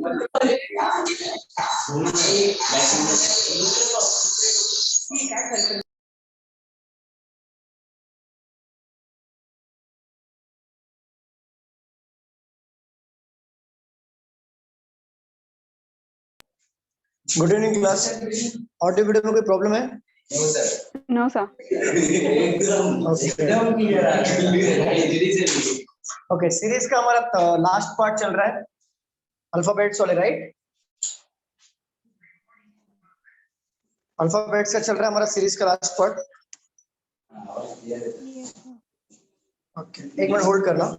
Good evening class. Audio video में कोई problem है? No sir. ओके, सीरीज का हमारा लास्ट पार्ट चल रहा है, अल्फाबेट्स वाले, राइट? अल्फाबेट्स का चल रहा है हमारा सीरीज का लास्ट पार्ट। ओके, एक मिनट होल्ड करना।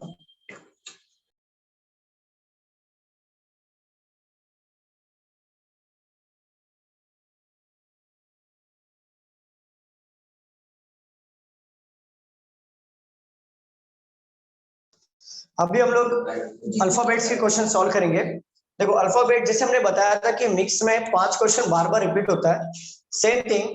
अभी हम लोग अल्फाबेट्स के क्वेश्चन सॉल्व करेंगे। देखो, अल्फाबेट जैसे हमने बताया था कि मिक्स में 5 क्वेश्चन बार बार रिपीट होता है। सेम थिंग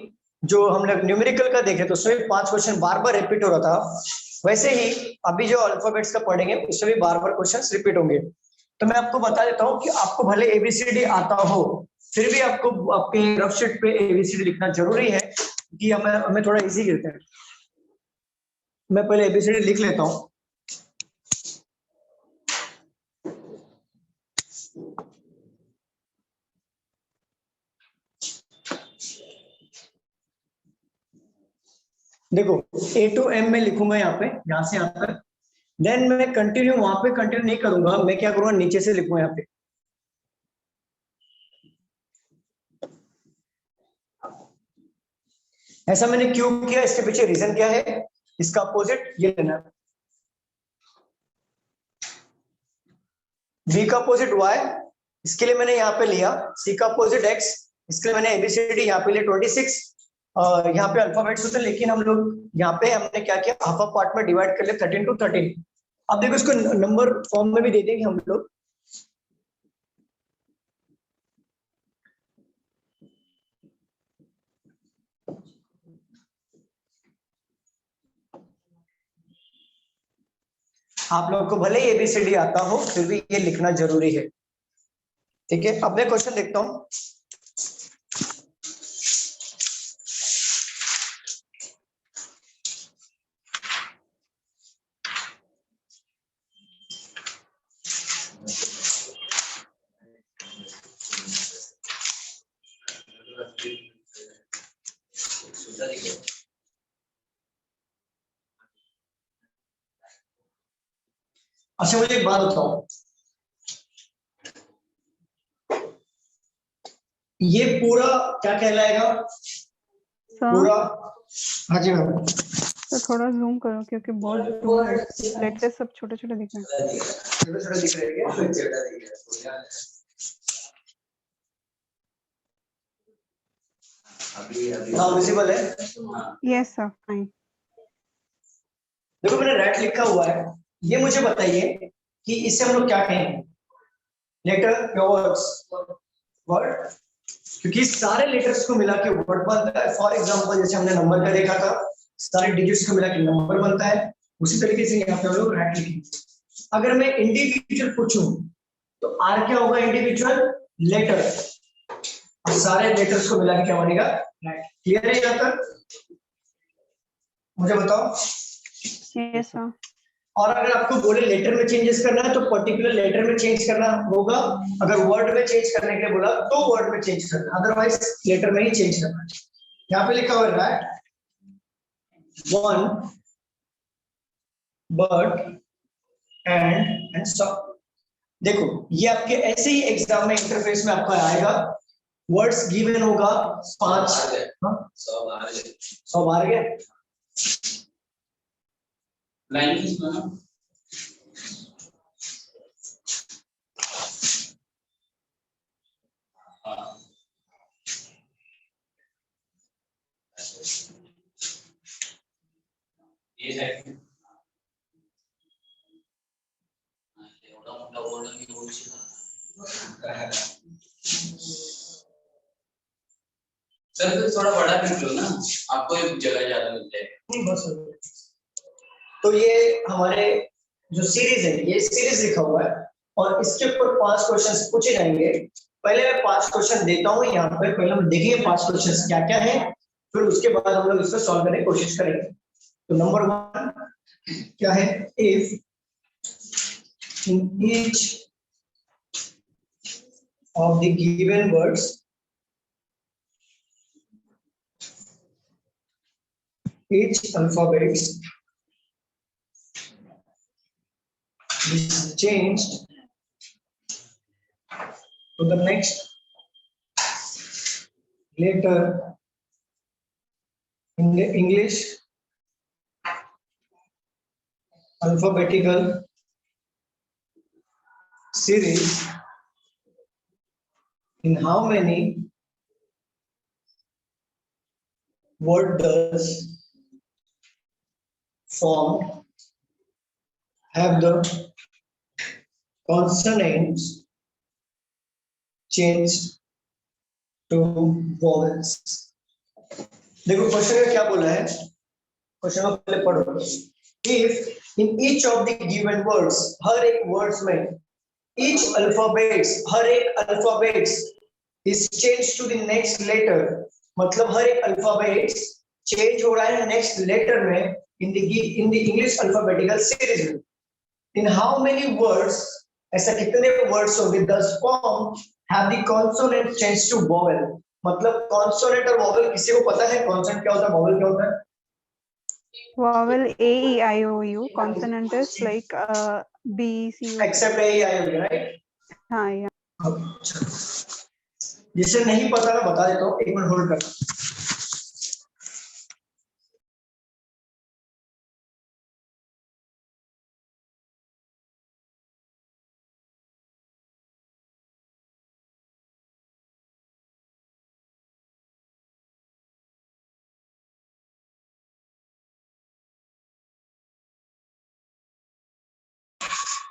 जो हम लोग न्यूमेरिकल का देखे तो उसमें 5 क्वेश्चन बार बार रिपीट हो रहा था, वैसे ही अभी जो अल्फाबेट्स का पढ़ेंगे उसमें भी बार बार क्वेश्चन रिपीट होंगे। तो मैं आपको बता देता हूँ कि आपको भले एबीसीडी आता हो, फिर भी आपको आपके रफ शीट पे एबीसीडी लिखना जरूरी है कि हमें थोड़ा इजी गिरता है। मैं पहले एबीसीडी लिख लेता हूँ। देखो, ए टू एम में लिखूंगा यहाँ पे, यहाँ से यहाँ तक। देन मैं कंटिन्यू वहां पे कंटिन्यू नहीं करूंगा, मैं क्या करूंगा, नीचे से लिखूंगा यहाँ पे। ऐसा मैंने क्यों किया, इसके पीछे रीजन क्या है? इसका अपोजिट ये लेना है, V का अपोजिट Y, इसके लिए मैंने यहाँ पे लिया। C का अपोजिट X, इसके लिए मैंने ABCD यहाँ पे लिया 26। यहाँ पे अल्फाबेट्स होते हैं, लेकिन हम लोग यहाँ पे हमने क्या किया, हाफ ऑफ पार्ट में डिवाइड कर लिया 13 to 13। अब देखो, इसको नंबर फॉर्म में भी दे देंगे हम लोग। आप लोगों को भले ही ABCD आता हो, फिर भी ये लिखना जरूरी है, ठीक है? अब मैं क्वेश्चन देखता हूँ। अच्छा, मुझे एक बात बताओ, ये पूरा क्या कहलाएगा? पूरा, हाँ जी मैम। तो थोड़ा जूम करो क्योंकि बहुत दूर है, लेटर्स सब छोटे छोटे दिख रहे हैं। छोटे छोटे दिख रहे हैं। हाँ, विजिबल है? Yes sir, fine. देखो, मैंने रेड लिखा हुआ है, ये मुझे बताइए कि इससे हम लोग क्या कहेंगे, लेटर या वर्ड्स? वर्ड, क्योंकि सारे लेटर्स को मिला के वर्ड बनता है। फॉर एग्जांपल, जैसे हमने नंबर का देखा था, सारे डिजिट्स को मिला के नंबर बनता है, उसी तरीके से यहाँ पे हम लोग रेड लिखेंगे। अगर मैं इंडिविजुअल पूछूं तो आर क्या होगा? इंडिविजुअल लेटर, और सारे लेटर्स को मिला के क्या बनेगा? रेड। क्लियर है यहाँ तक? मुझे बताओ। Yes sir. और अगर आपको बोले लेटर में चेंजेस करना है तो पर्टिकुलर लेटर में चेंज करना होगा। अगर वर्ड में चेंज करने के लिए बोला तो वर्ड में चेंज करना, अदरवाइज लेटर में ही चेंज करना है। यहाँ पे लिखा हुआ है that one bird and stop. देखो, ये आपके ऐसे ही एग्जाम में इंटरफेस में आपका आएगा, वर्ड्स गिवन होगा 5। 100 बार गया लैंग्वेज में ये है मोटा वर्ड की बोल सर, फिर थोड़ा बड़ा लिख लो ना, आपको एक जगह ज्यादा मिल जाएगा। बस। तो ये हमारे जो सीरीज है, ये सीरीज लिखा हुआ है, और इसके ऊपर 5 क्वेश्चंस पूछे जाएंगे। पहले मैं 5 क्वेश्चन देता हूँ यहाँ पे, पहले हम देखेंगे 5 क्वेश्चंस क्या क्या है, फिर उसके बाद हम लोग इसको सॉल्व करने की कोशिश करेंगे। तो नंबर 1 क्या है, if in each of the given words each alphabet is changed to the next letter in the English alphabetical series, in how many word does form have the consonants changed to vowels? देखो question में क्या बोला है, question को पहले पढ़ो। If in each of the given words, हर एक वर्ड्स में, ईच अल्फाबेट्स, हर एक alphabets is change to the next letter, मतलब हर एक अल्फाबेट्स चेंज हो रहा है नेक्स्ट लेटर में in the English alphabetical series में। इन हाउ मेनी वर्ड्स, ऐसा कितने वर्ड्स होंगे, does form have the consonant change to vowel, मतलब कॉन्सोनेंट और वोवेल किसी को पता है कॉन्सोनेंट क्या होता है, वोवेल क्या होता है? Vowel A, E, I, O, U. Consonant is like B, C, U. Except A I होगी, राइट? हाँ, yeah. अच्छा, जिसे नहीं पता मैं बता देता हूँ, एक मिनट होल्ड करना।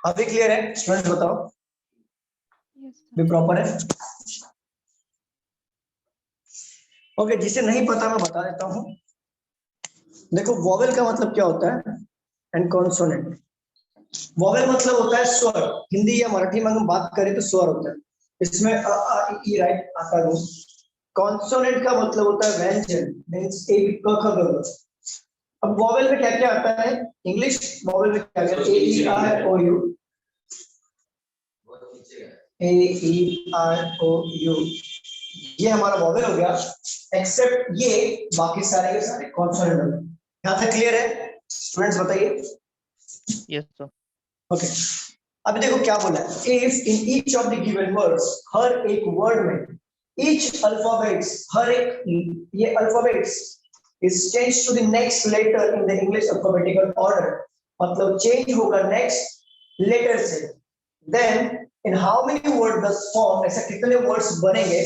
अभी क्लियर है स्टूडेंट्स, बताओ Yes, sir. भी प्रॉपर है? ओके, जिसे नहीं पता मैं बता देता हूँ। देखो वोवेल का मतलब क्या होता है एंड कॉन्सोनेंट। वोवेल मतलब होता है स्वर, हिंदी या मराठी में हम बात करें तो स्वर होता है, इसमें अ आ इ ई राइट आता है। कॉन्सोनेंट का मतलब होता है व्यंजन, मींस ए क ख ग घ। अब वोवेल में क्या क्या आता है, इंग्लिश वोवेल में क्या क्या, ए ई आई ओ you, A E I O you, ये हमारा वोवेल हो गया। एक्सेप्ट ये बाकी सारे के सारे कॉन्सोनेंट हो गए। यहाँ तक क्लियर है स्टूडेंट्स, बताइए। Yes sir. ओके, अभी देखो क्या बोला है, if in each of the given words, हर एक वर्ड में, ईच अल्फाबेट्स, हर एक ये alphabets is change to the next letter in the English alphabetical order, मतलब चेंज होगा नेक्स्ट लेटर से। Then in how many word does form, ऐसा कितने वर्ड्स बनेंगे,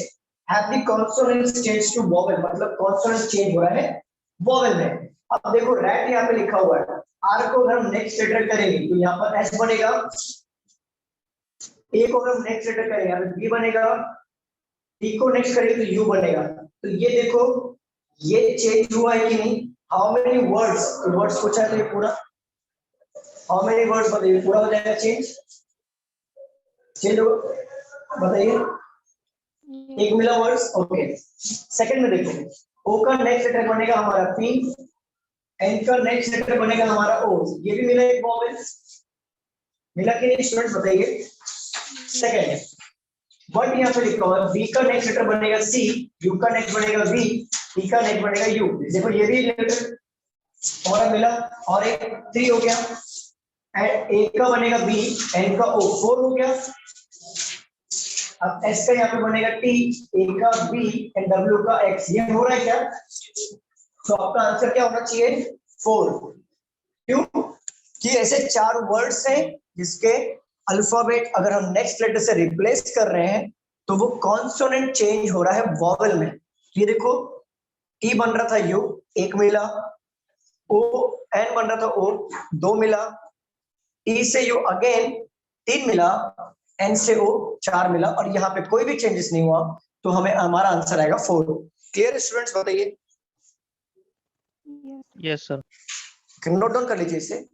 have the consonants change to vowel, मतलब कॉन्सोनेंट चेंज हो रहा है वोवेल में। अब देखो रैट यहाँ पे लिखा हुआ है, आर को अगर हम नेक्स्ट लेटर करेंगे तो यहाँ पर एस बनेगा, ए को अगर हम नेक्स्ट लेटर करेंगे यहाँ पे बी बनेगा, टी को नेक्स्ट करेंगे तो यू बनेगा। तो ये देखो ये चेंज हुआ है कि नहीं, हाउ मेनी वर्ड्स, वर्ड्स पूछा है तो ये पूरा हाउ मेनी वर्ड्स बताइए, पूरा हो जाएगा चेंज, चेंज हो बताइए, एक मिला वर्ड्स। ओके, सेकंड में देखो ओ का नेक्स्ट लेटर बनेगा हमारा पी, एन का नेक्स्ट लेटर बनेगा हमारा ओ, ये भी मिला एक वोवेल, मिला कि नहीं स्टूडेंट्स बताइए। सेकंड वर्ड यहाँ पे लिखा हुआ है, बी का नेक्स्ट लेटर बनेगा सी, यू का नेक्स्ट बनेगा वी, टी का नेक्स्ट बनेगा यू, देखो ये भी लेटर हमारा मिला, और एक 3 हो गया, एंड ए का बनेगा बी, एन का ओ, 4 हो गया। अब एस का यहाँ पे बनेगा टी, ए का बी, एंड डब्ल्यू का एक्स, ये हो रहा है क्या? तो आपका आंसर क्या होना चाहिए? 4। क्यों? कि ऐसे 4 वर्ड्स हैं जिसके अल्फाबेट अगर हम नेक्स्ट लेटर से रिप्लेस कर रहे हैं तो वो कॉन्सोनेंट चेंज हो रहा है वोवेल में। ये देखो टी बन रहा था यू, एक मिला, ओ एन बन रहा था ओ, 2 मिला, टी से यू अगेन 3 मिला, एन से ओ 4 मिला, और यहाँ पे कोई भी चेंजेस नहीं हुआ, तो हमें हमारा आंसर आएगा 4। क्लियर स्टूडेंट्स बताइए। Yes sir. नोट डाउन कर लीजिए इसे।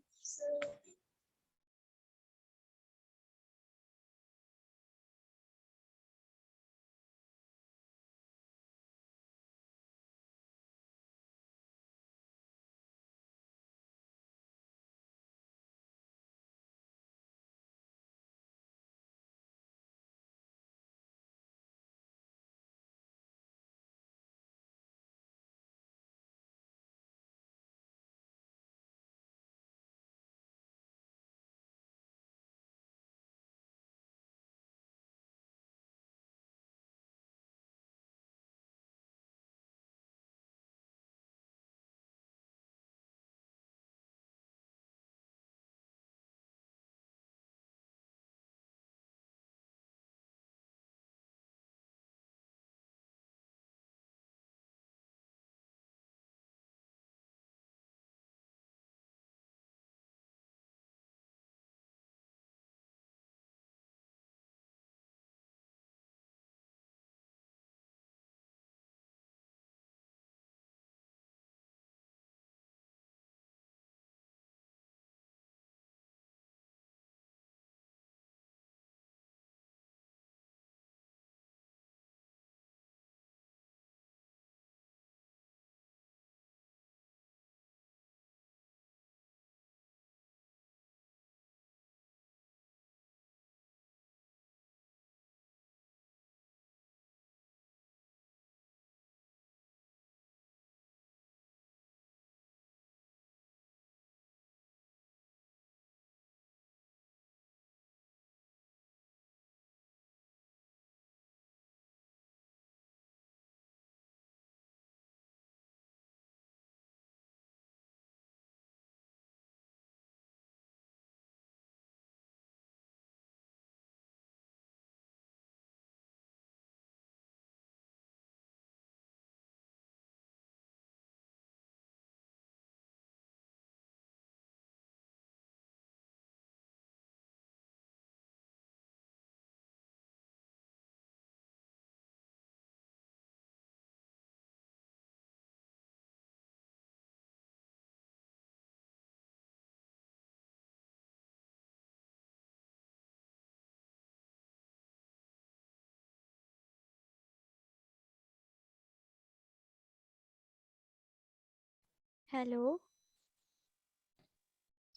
Hello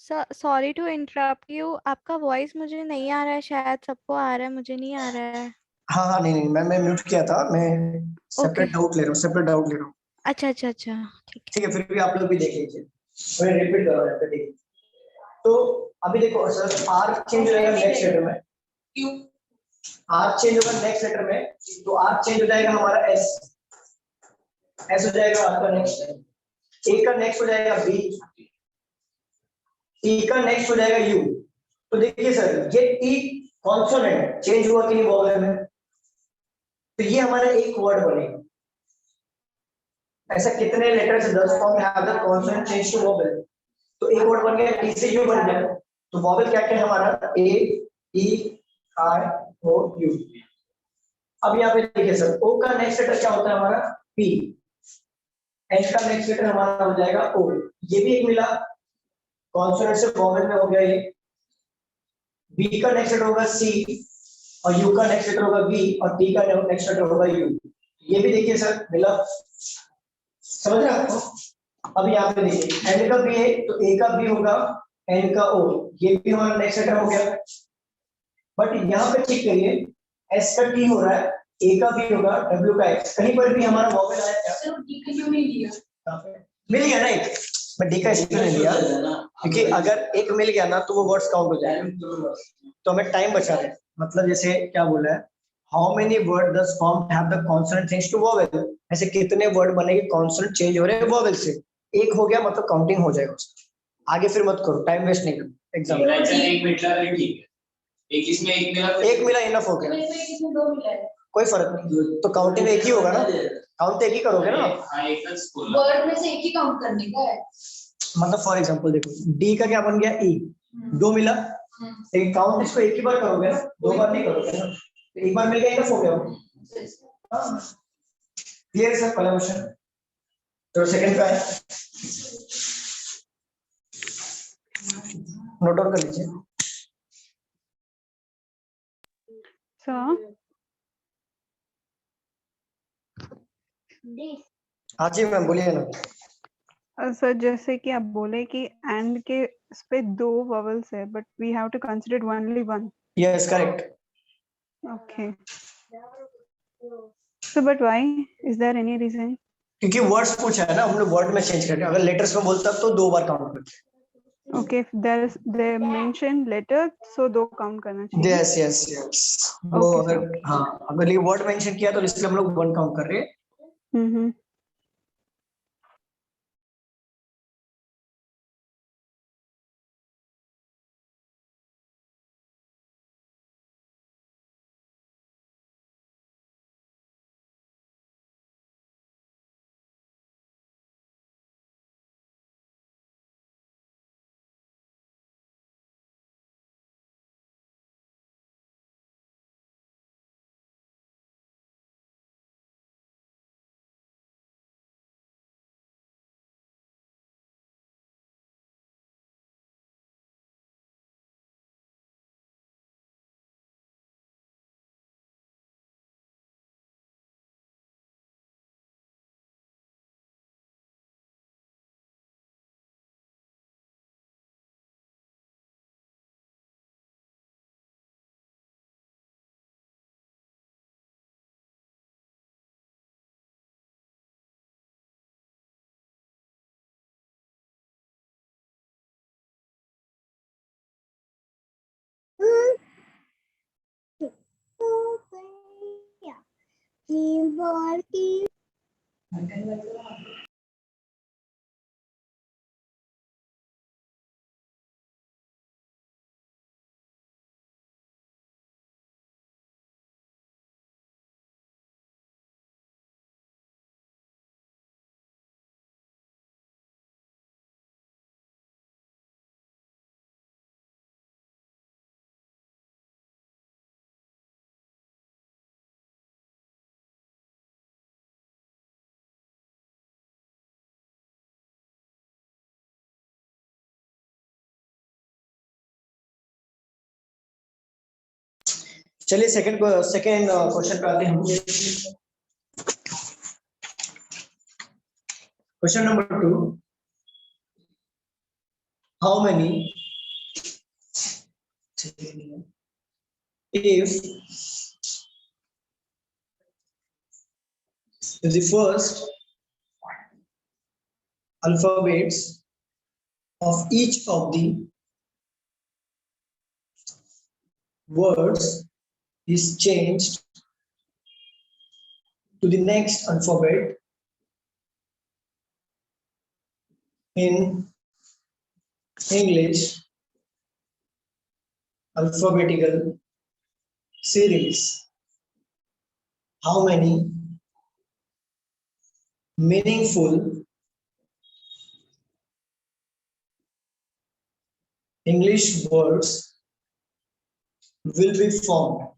sir, sorry to interrupt you. आपका वॉइस मुझे नहीं आ रहा है, शायद सबको आ रहा है, मुझे नहीं आ रहा है। हाँ हाँ, नहीं नहीं, मैं म्यूट किया था, मैं ओके, सेपरेट डाउट ले रहा हूँ, सेपरेट डाउट ले रहा हूँ। अच्छा अच्छा अच्छा, ठीक है। ठीक है, फिर भी आप लोग भी देख लीजिए, मैं रिपीट कर रहा हूँ यहाँ पे, देखिए। तो अभी देखो सर, आर चेंज हो जाएगा नेक्स्ट लेटर में, क्यों आर चेंज होगा नेक्स्ट लेटर में, तो आर चेंज हो जाएगा हमारा एस, एस हो जाएगा आपका नेक्स्ट, ए का नेक्स्ट हो जाएगा बी, टी का नेक्स्ट हो जाएगा यू। तो देखिए सर, ये टी कॉन्सोनेंट चेंज हुआ कि नहीं वॉवल में, तो ये हमारा एक वर्ड बनेगा। ऐसा कितने लेटर्स 10 फॉर्म में have the consonant change to vowel, तो एक वर्ड बन गया, टी से यू बन गया। तो वॉवल क्या क्या है हमारा, ए ई आई ओ यू। अब यहाँ पे देखिए सर, ओ का नेक्स्ट लेटर क्या होता है हमारा, पी, एच का नेक्स्ट लेटर हमारा हो जाएगा ओ, ये भी एक मिला, कॉन्सोनेंट से वॉवल में हो गया ये। बी का नेक्स्ट लेटर होगा सी, और यू का नेक्स्ट लेटर होगा बी, और टी का नेक्स्ट लेटर होगा यू, ये भी देखिए सर मिला, समझ रहे आपको। अब यहाँ पे देखिए, एन का बी है तो ए का बी होगा, एन का ओ, ये भी हमारा नेक्स्ट लेटर हो गया। बट यहाँ पे चेक करिए, एस का टी हो रहा है, ए का बी होगा, डब्ल्यू का एक्स, कहीं पर भी हमारा वॉवेल आया क्या, सर डी का क्यों नहीं लिया, मिल गया ना एक, मैं डी का इसलिए नहीं लिया क्योंकि अगर एक मिल गया ना तो वो वर्ड्स काउंट हो जाएगा, तो हमें टाइम बचा रहे। मतलब जैसे क्या बोला है, how many word does form have the consonant change to vowel, ऐसे कितने वर्ड बनेंगे कॉन्सोनेंट चेंज हो रहे हैं वॉवेल से, एक हो गया मतलब काउंटिंग हो जाएगा उसका। आगे फिर मत करो, टाइम वेस्ट नहीं करो एग्जाम में। एक मिनट लगा, ठीक है, एक इसमें एक मिला, एक मिला इनफ हो गया, इसमें दो मिला है, कोई फर्क नहीं, तो काउंटिंग एक ही होगा ना, काउंट एक ही करोगे ना आप। हाँ एक वर्ड में से एक ही काउंट करने का है। मतलब फॉर एग्जांपल देखो, डी का क्या बन गया ई, दो मिला, एक काउंट इसको एक ही बार करोगे ना, दो बार नहीं करोगे ना, एक बार मिल गया इनफ हो गया। हाँ क्लियर सर, पहला क्वेश्चन। तो सेकंड का है, नोट डाउन कर लीजिए सर हाँ जी मैम, बोलिए ना। सर जैसे कि आप बोले कि एंड के इस पे दो वॉवल्स है, but we have to consider only one. Yes correct. Okay, so but why, is there any reason? क्योंकि वर्ड्स पूछा है ना, हमने वर्ड में चेंज कर दिया, अगर लेटर्स में बोलता तो दो बार काउंट करते। Okay, if there is the mention letter, so दो काउंट करना चाहिए। यस यस यस, वो Okay, sir, अगर हाँ अगर ये वर्ड मेंशन किया तो इसलिए हम लोग वन काउंट कर रहे हैं। हम्म। चलिए सेकंड क्वेश्चन पे आते हैं हम। Question number 2, how many if the first alphabets of each of the words is changed to the next alphabet in English alphabetical series. How many meaningful English words will be formed?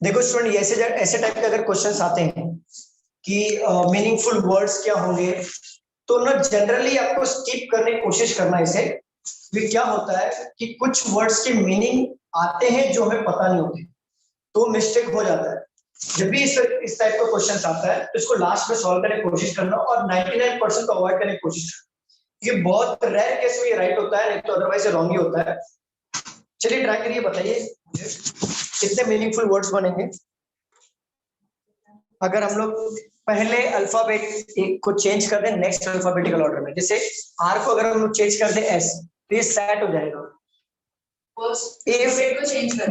देखो student, ऐसे type के अगर questions आते हैं कि meaningful words क्या होंगे, तो ना जनरली आपको स्किप करने की कोशिश करना इसे। भी क्या होता है कि कुछ वर्ड्स के मीनिंग आते हैं जो हमें पता नहीं होते, तो मिस्टेक हो जाता है। जब भी इस टाइप का क्वेश्चन आता है तो इसको लास्ट में सॉल्व करने की कोशिश करना और 99% को अवॉइड करने की कोशिश करना। ये बहुत रेयर केस में ये राइट होता है, नहीं तो अदरवाइज रॉन्ग ही होता है। चलिए ट्राई करिए, बताइए कितने मीनिंगफुल वर्ड्स बनेंगे अगर हम लोग पहले अल्फाबेट को चेंज कर दें नेक्स्ट अल्फाबेटिकल ऑर्डर में। जैसे आर को अगर हम लोग चेंज कर दें एस, तो ये सेट हो जाएगा।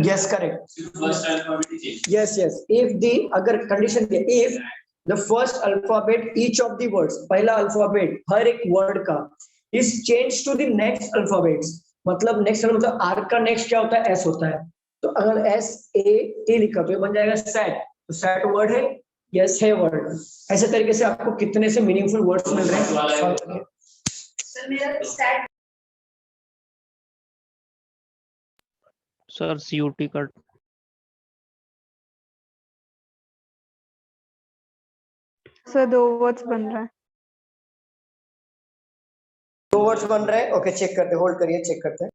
Yes, correct. First alphabet is changed. Yes. If the अगर कंडीशन है, if the first alphabet each of the words, पहला अल्फाबेट हर एक वर्ड का is changed to the next alphabets, मतलब नेक्स्ट मतलब आर का नेक्स्ट क्या होता है, एस होता है। तो अगर एस ए टी लिखा तो बन जाएगा सेट। तो सेट वर्ड है, यस है वर्ड। ऐसे तरीके से आपको कितने से मीनिंगफुल वर्ड्स मिल रहे हैं। सर मेरा सेट सर CUT का सर 2 वर्ड्स बन रहा है। 2 वर्ड्स बन रहे हैं। ओके, चेक करते, होल्ड करिए, चेक करते हैं।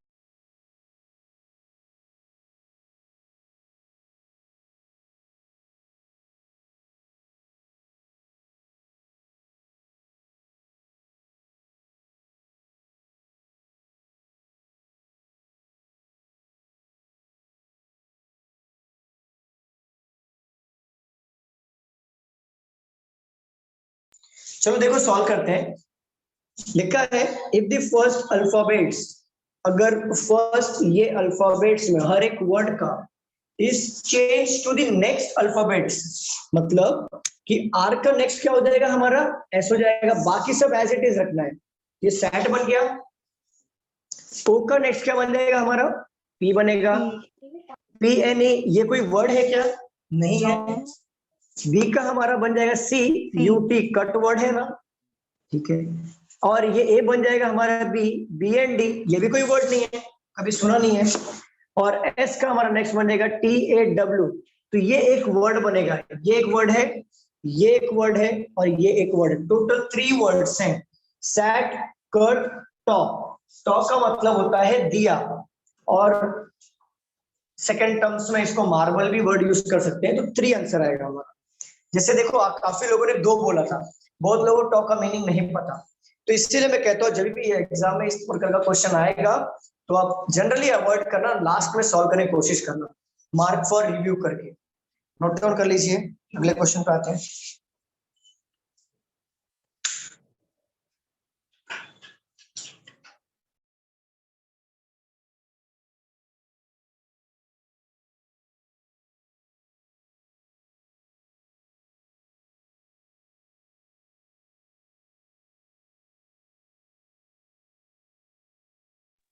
चलो देखो सॉल्व करते हैं। लिखा है इफ द फर्स्ट अल्फाबेट्स, अगर फर्स्ट ये अल्फाबेट्स में हर एक वर्ड का is change to the next alphabets, मतलब कि आर का नेक्स्ट क्या हो जाएगा हमारा, एस हो जाएगा। बाकी सब एज इट इज रखना है। ये सेट बन गया। ओ का नेक्स्ट क्या बन जाएगा हमारा, पी बनेगा। पी एन ए ये कोई वर्ड है क्या, नहीं है। बी का हमारा बन जाएगा सी यू टी, कट वर्ड है ना, ठीक है। और ये ए बन जाएगा हमारा बी, बी एन डी, ये भी कोई वर्ड नहीं है, कभी सुना नहीं है। और एस का हमारा नेक्स्ट बन जाएगा टी ए डब्ल्यू, तो ये एक वर्ड बनेगा। ये एक वर्ड है, ये एक वर्ड है और ये एक वर्ड है। टोटल 3 वर्ड्स हैं, सेट कट टॉप। टॉप का मतलब होता है दिया, और सेकंड टर्म्स में इसको मार्बल भी वर्ड यूज कर सकते हैं। तो 3 आंसर आएगा हमारा। जैसे देखो काफी लोगों ने 2 बोला था, बहुत लोगों को टॉप का मीनिंग नहीं पता। तो इसीलिए मैं कहता हूँ जब भी एग्जाम में इस प्रकार का क्वेश्चन आएगा तो आप जनरली अवॉइड करना, लास्ट में सॉल्व करने की कोशिश करना, मार्क फॉर रिव्यू करके। नोट डाउन कर लीजिए, अगले क्वेश्चन पे आते हैं।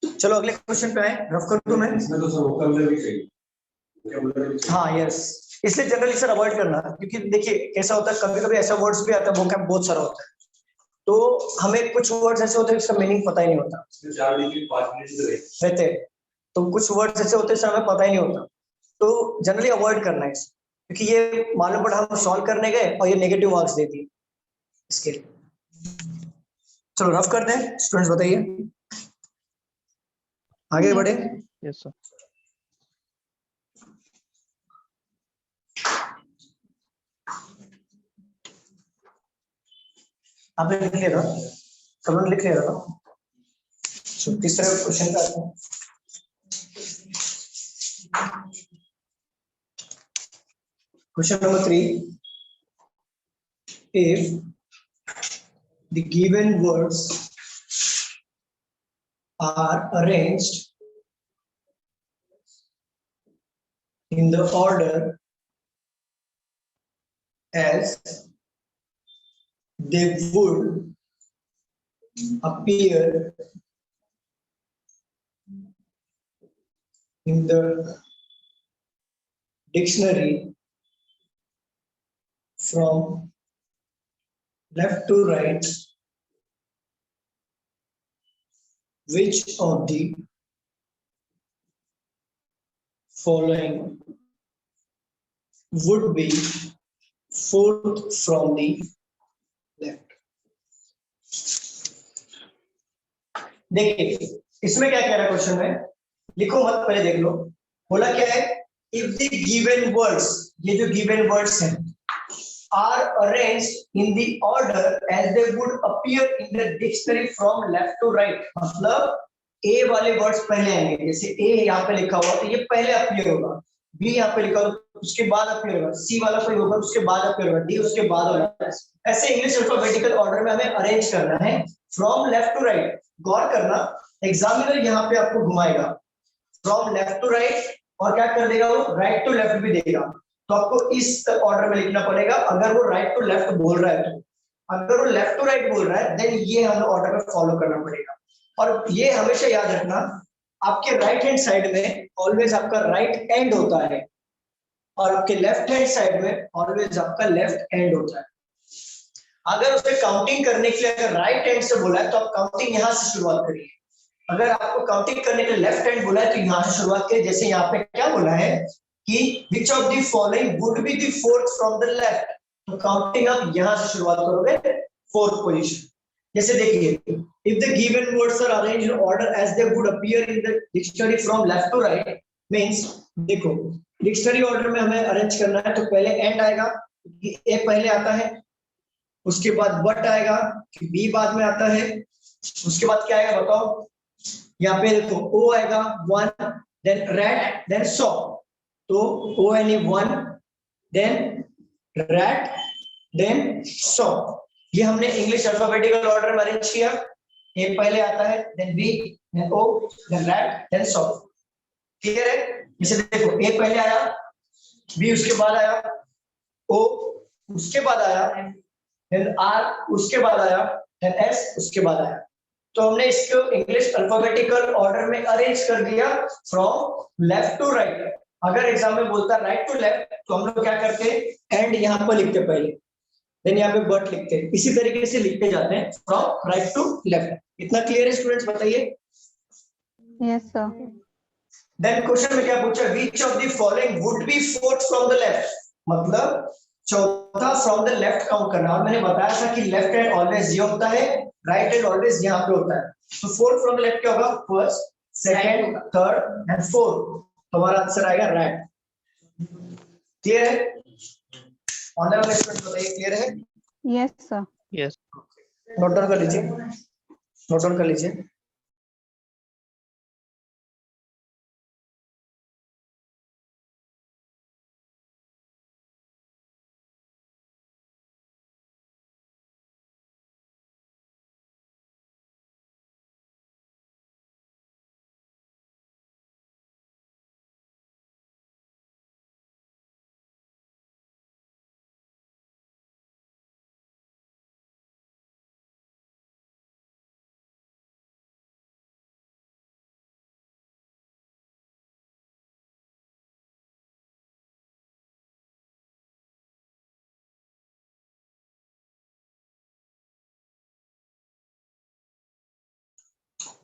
चलो अगले क्वेश्चन पे आए, रफ कर दूं मैं। इसमें तो सब वोकैबुलरी भी चाहिए। हाँ यस, इसलिए जनरली सर अवॉइड करना, क्योंकि देखिए ऐसा होता है कभी कभी ऐसा वर्ड्स भी आता है वोकैब बहुत सारा होता है, तो हमें कुछ वर्ड्स ऐसे होते हैं जिसका मीनिंग पता ही नहीं होता 4 मिनट 5 मिनट रहते। तो कुछ वर्ड्स ऐसे होते हैं सर हमें पता ही नहीं होता, तो जनरली अवॉइड करना है इसे, क्योंकि ये मालूम पड़ा हम सॉल्व करने गए और ये नेगेटिव मार्क्स दे दिए इसके लिए। चलो रफ कर दें स्टूडेंट्स, बताइए आगे बढ़े। Yes sir. आपने लिख लिया था, सब लोग लिख लिया था। तीसरे क्वेश्चन पे आते हैं। Question number 3. If the given words are arranged in the order as they would appear in the dictionary from left to right, which of the following would be fourth from the left? देखिए इसमें क्या कह रहा है question में, लिखो मत, पहले देख लो। बोला क्या है, इफ द गिवन वर्ड्स, ये जो गिवन वर्ड्स हैं, are arranged in the order as they would appear in the dictionary from left to right, मतलब A वाले वर्ड्स पहले आएंगे, जैसे A यहाँ पे लिखा हुआ तो ये पहले अपीयर होगा, B यहाँ पे लिखा होगा उसके बाद अपीयर होगा, C वाला कोई होगा उसके बाद अपीयर होगा, D उसके बाद होगा। ऐसे इंग्लिश अल्फाबेटिकल ऑर्डर में हमें अरेंज करना है फ्रॉम लेफ्ट टू राइट। गौर करना, एग्जामिनर यहाँ पे आपको घुमाएगा फ्रॉम लेफ्ट टू राइट और क्या कर देगा, वो राइट टू लेफ्ट भी देगा। तो आपको इस ऑर्डर में लिखना पड़ेगा, अगर वो राइट टू लेफ्ट बोल रहा है तो। अगर वो लेफ्ट टू राइट बोल रहा है देन ये हमें ऑर्डर में फॉलो करना पड़ेगा। और ये हमेशा याद रखना, आपके राइट हैंड साइड में ऑलवेज आपका राइट एंड होता है और आपके लेफ्ट हैंड साइड में ऑलवेज आपका लेफ्ट एंड होता है। अगर उसे काउंटिंग करने के लिए अगर राइट हैंड से बोला है तो आप काउंटिंग यहाँ से शुरुआत करिए, अगर आपको काउंटिंग करने के लिए लेफ्ट हैंड बोला है तो यहाँ से शुरुआत करिए। जैसे यहाँ पे क्या बोला है कि which of the following would be the fourth from the left, तो काउंटिंग आप यहाँ से शुरुआत करोगे फोर्थ पोजीशन। जैसे देखिए, if the given words are arranged in order as they would appear in the dictionary from left to right, means देखो dictionary order में हमें अरेंज करना है तो पहले एंड आएगा, ए पहले आता है, उसके बाद बट आएगा, बी बाद में आता है, उसके बाद क्या आएगा बताओ, यहाँ पे देखो ओ आएगा one, then rat, then saw, तो O N A one, then rat, then saw. ये हमने इंग्लिश अल्फाबेटिकल ऑर्डर में अरेंज किया, ए पहले आता है, then B, then O, then rat, then saw. Clear है? जैसे देखो ए पहले आया, बी उसके बाद आया, ओ उसके बाद आया, देन आर उसके बाद आया, देन एस उसके बाद आया। तो हमने इसको इंग्लिश अल्फाबेटिकल ऑर्डर में अरेंज कर दिया फ्रॉम लेफ्ट टू राइट। अगर एग्जाम में बोलता है राइट टू लेफ्ट तो हम लोग क्या करते हैं, एंड यहाँ पर लिखते पहले, देन यहाँ पे बट लिखते हैं, इसी तरीके से लिखते जाते हैं फ्रॉम राइट टू लेफ्ट। इतना क्लियर है स्टूडेंट्स, बताइए। Yes sir. देन क्वेश्चन में क्या पूछा, which of the following would be fourth from the left, मतलब चौथा फ्रॉम द लेफ्ट काउंट करना। और मैंने बताया था कि लेफ्ट हैंड ऑलवेज ये होता है, राइट हैंड ऑलवेज यहाँ पे होता है। तो फोर्थ फ्रॉम द लेफ्ट क्या होगा, first, second, third and fourth. तुम्हारा आंसर आएगा रैट। क्लियर है? ऑनलाइन वाले स्टूडेंट बताइए, क्लियर है? Yes sir. Yes. Note down कर लीजिए, नोट डाउन कर लीजिए।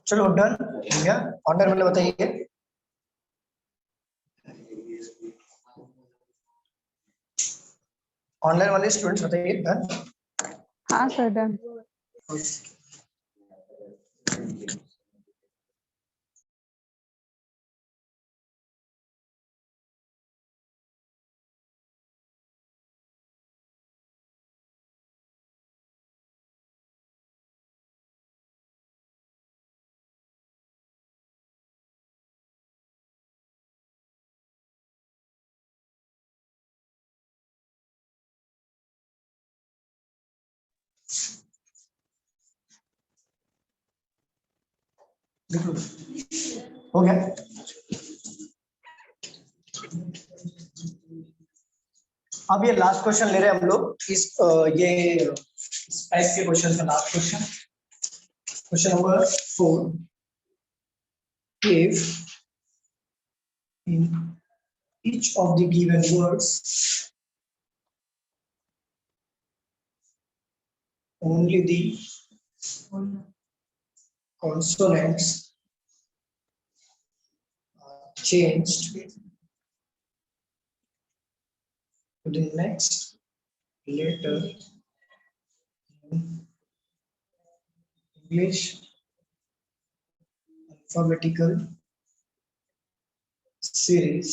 चलो डन हो गया। ऑनलाइन वाले बताइए। ऑनलाइन वाले स्टूडेंट्स बताइए डन। हाँ सर डन। लिख लो, हो गया। अब ये लास्ट क्वेश्चन ले रहे हैं हम लोग इस ये टाइप के क्वेश्चन का last question, question number 4। if in each of the given words only the consonants are changed to the next letter in English alphabetical series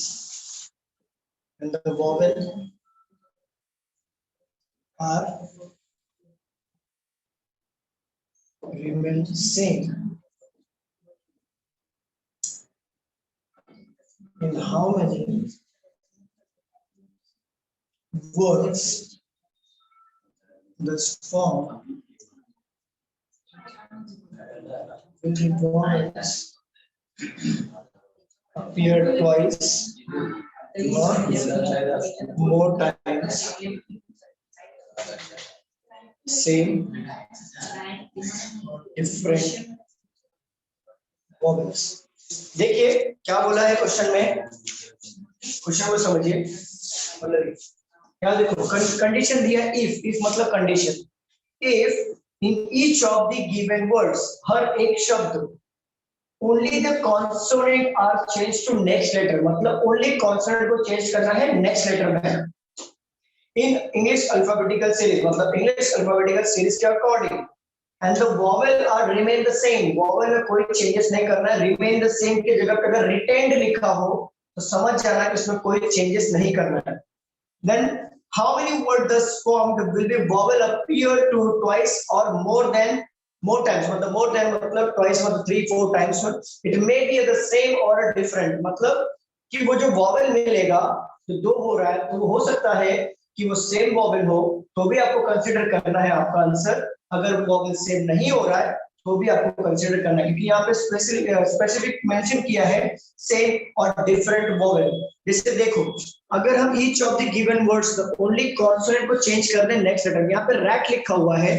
and the vowel are remain same, in how many words this form with the vowels appear twice or more times, same different vowels। देखिए क्या बोला है question में, question को समझिए। मतलब क्या देखो कंडीशन दिया है, इफ मतलब condition, if in each of the given words, हर एक शब्द, only the consonant are change to next letter, मतलब ओनली कॉन्सोनेंट को चेंज करना है नेक्स्ट लेटर में। इन इंग्लिश अल्फाबेटिकल सीरीज, मतलब इंग्लिश अल्फाबेटिकल सीरीज के according, and the vowel are remain the same, vowel में कोई चेंजेस नहीं करना है। रिमेन द सेम के जगह पे अगर रिटेन्ड लिखा हो तो समझ जाना कि इसमें कोई चेंजेस नहीं करना है। Then how many words thus formed will be vowel appear to twice or more times, मतलब more than मतलब twice मतलब 3-4 times, it may be the same or different, मतलब कि वो जो vowel मिलेगा जो दो हो रहा है तो वो हो सकता है कि वो सेम वॉवेल हो तो भी आपको कंसीडर करना है आपका आंसर, अगर वॉवेल सेम नहीं हो रहा है तो भी आपको कंसीडर करना है, क्योंकि यहाँ पे स्पेसिफिक मेंशन किया है सेम और डिफरेंट वॉवेल। जैसे देखो अगर हम each of the given words only consonant को चेंज कर दें नेक्स्ट लेटर, यहाँ पे रैट लिखा हुआ है,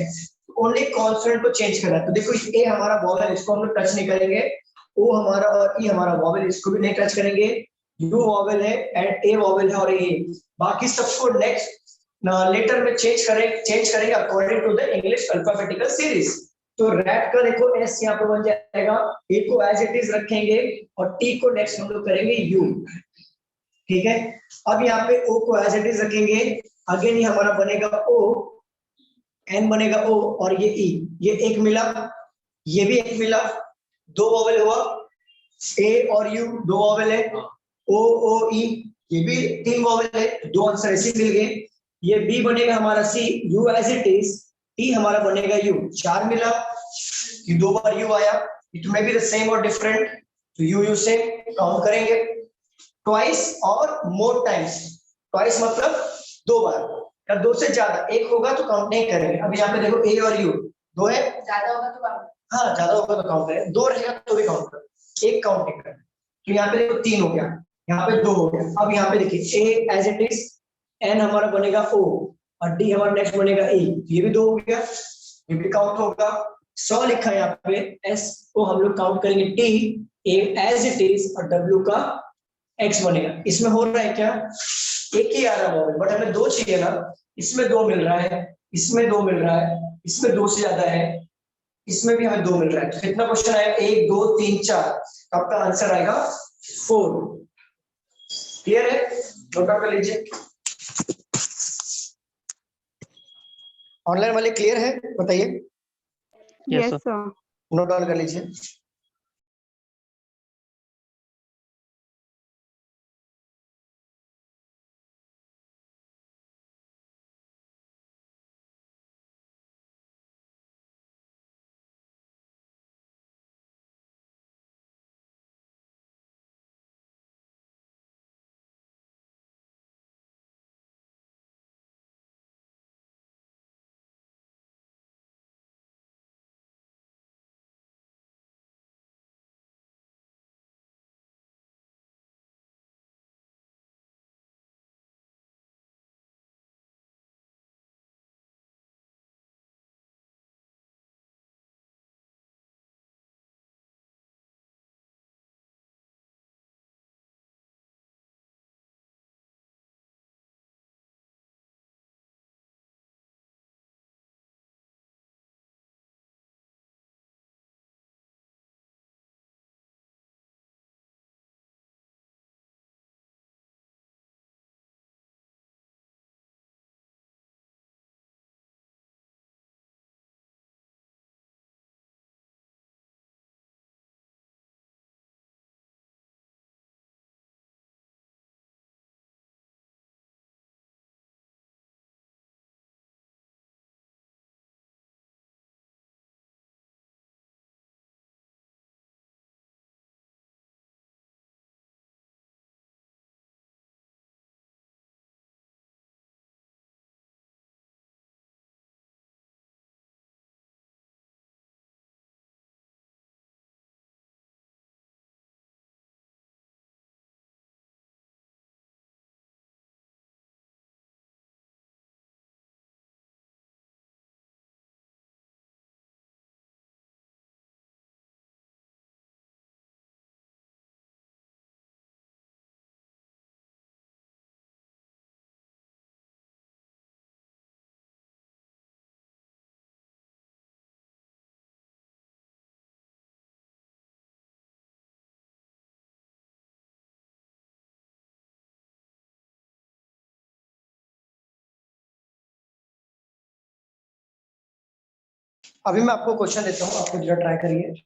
ओनली कॉन्सोनेंट को चेंज करना है। तो देखो ए हमारा वॉवेल, इसको हम लोग टच नहीं करेंगे, ओ हमारा और ई हमारा वॉवेल, इसको भी नहीं टच करेंगे, यू वॉवेल है एंड ए वॉवेल है और ए, बाकी सबको नेक्स्ट लेटर में चेंज करेंगे according to the English alphabetical series. तो रैट का देखो एस यहाँ पे बन जाएगा, ए को एज इट इज रखेंगे और टी को नेक्स्ट हम लोग करेंगे यू, ठीक है। अब यहाँ पे ओ को एज इट इज रखेंगे, अगेन ये हमारा बनेगा ओ, एन बनेगा ओ और ये ई, ये एक मिला, ये भी एक मिला, दो वॉवेल हुआ, ए और यू दो वॉवेल है, ओ ओ ई ये भी 3 वॉवेल है, 2 आंसर ऐसे मिल गए। ये बी बनेगा हमारा C, U as it is, T हमारा बनेगा यू, 4 मिला, ये 2 बार यू आया, it may be the same और डिफरेंट, तो यू सेम काउंट करेंगे। ट्वाइस और मोर टाइम्स, ट्वाइस मतलब 2 बार, या 2 से ज्यादा, एक होगा तो काउंट नहीं करेंगे। अब यहाँ पे देखो ए और यू 2 है, ज्यादा होगा तो काउंट, हाँ ज्यादा होगा तो काउंट करें, 2 रहेगा तो भी काउंट करें, एक काउंट नहीं करें। तो यहाँ पे देखो 3 हो गया, यहाँ पे 2 हो गया। अब यहाँ पे देखिए ए एज इट इज, एन हमारा बनेगा ओ और डी हमारा नेक्स्ट बनेगा ए, ये भी 2 हो गया, ये भी काउंट होगा। 100 लिखा है यहाँ पे, एस को हम लोग काउंट करेंगे T, A as it is और डब्ल्यू का एक्स बनेगा। इसमें हो रहा है क्या, एक ही आ रहा है बट हमें 2 चाहिए ना, इसमें 2 मिल रहा है, इसमें 2 मिल रहा है, इसमें 2 से ज्यादा है, इसमें भी हमें 2 मिल रहा है। तो कितना क्वेश्चन आया, 1 2 3 4, आपका आंसर आएगा 4। क्लियर है, नोट डाउन कर लीजिए। ऑनलाइन वाले क्लियर है, बताइए, Yes, Yes, sir. sir. Note down कर लीजिए। अभी मैं आपको क्वेश्चन देता हूँ, आपको जरा ट्राई करिए।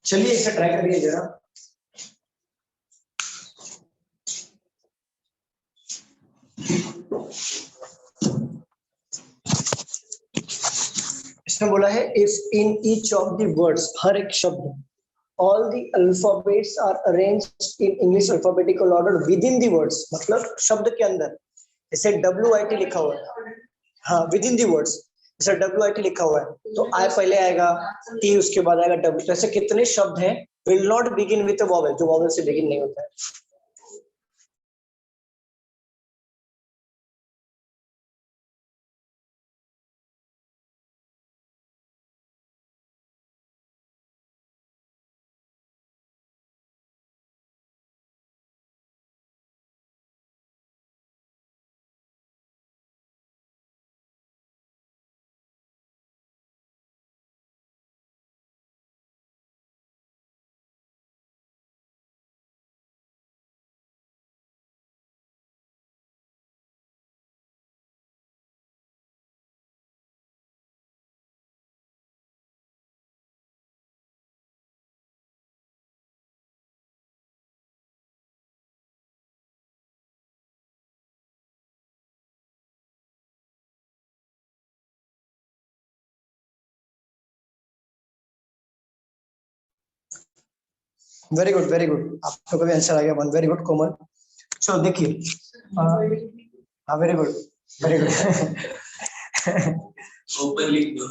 चलिए इसे ट्राई करिए जरा। इसने बोला है if in each of the words, हर एक शब्द, all the alphabets are arranged in English alphabetical order within the words, मतलब शब्द के अंदर, जैसे WIT लिखा हुआ है, हाँ within the words, जैसे WIT लिखा हुआ है तो I पहले आएगा, T उसके बाद आएगा W, तो ऐसे कितने शब्द हैं will not begin with a vowel, जो vowel से begin नहीं होता है। वेरी गुड वेरी गुड, आपको भी आंसर आ गया वन, वेरी गुड कोमल। सो देखिए, हाँ वेरी गुड वेरी गुड। ऊपर लिख दो।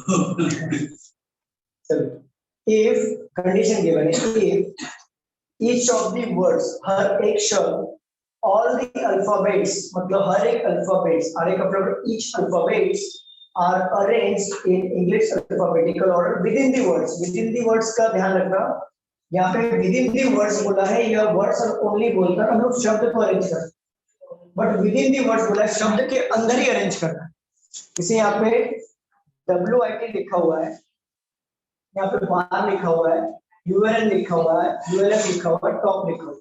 if condition given is if each of the words, हर एक शब्द, all the alphabets, मतलब हर एक alphabets, हर एक each alphabets are arranged in English alphabetical order within the words, within the words का ध्यान रखना, यहाँ पे within the words बोला है, यह words और only बोलता है, हम लोग शब्द को अरेंज करते हैं, but within the words बोला है शब्द के अंदर ही अरेंज करना है। इसे यहाँ पे WIT लिखा हुआ है, यहाँ पे बाहर लिखा हुआ है, ULN लिखा हुआ है, ULM लिखा हुआ है, टॉप लिखा हुआ है।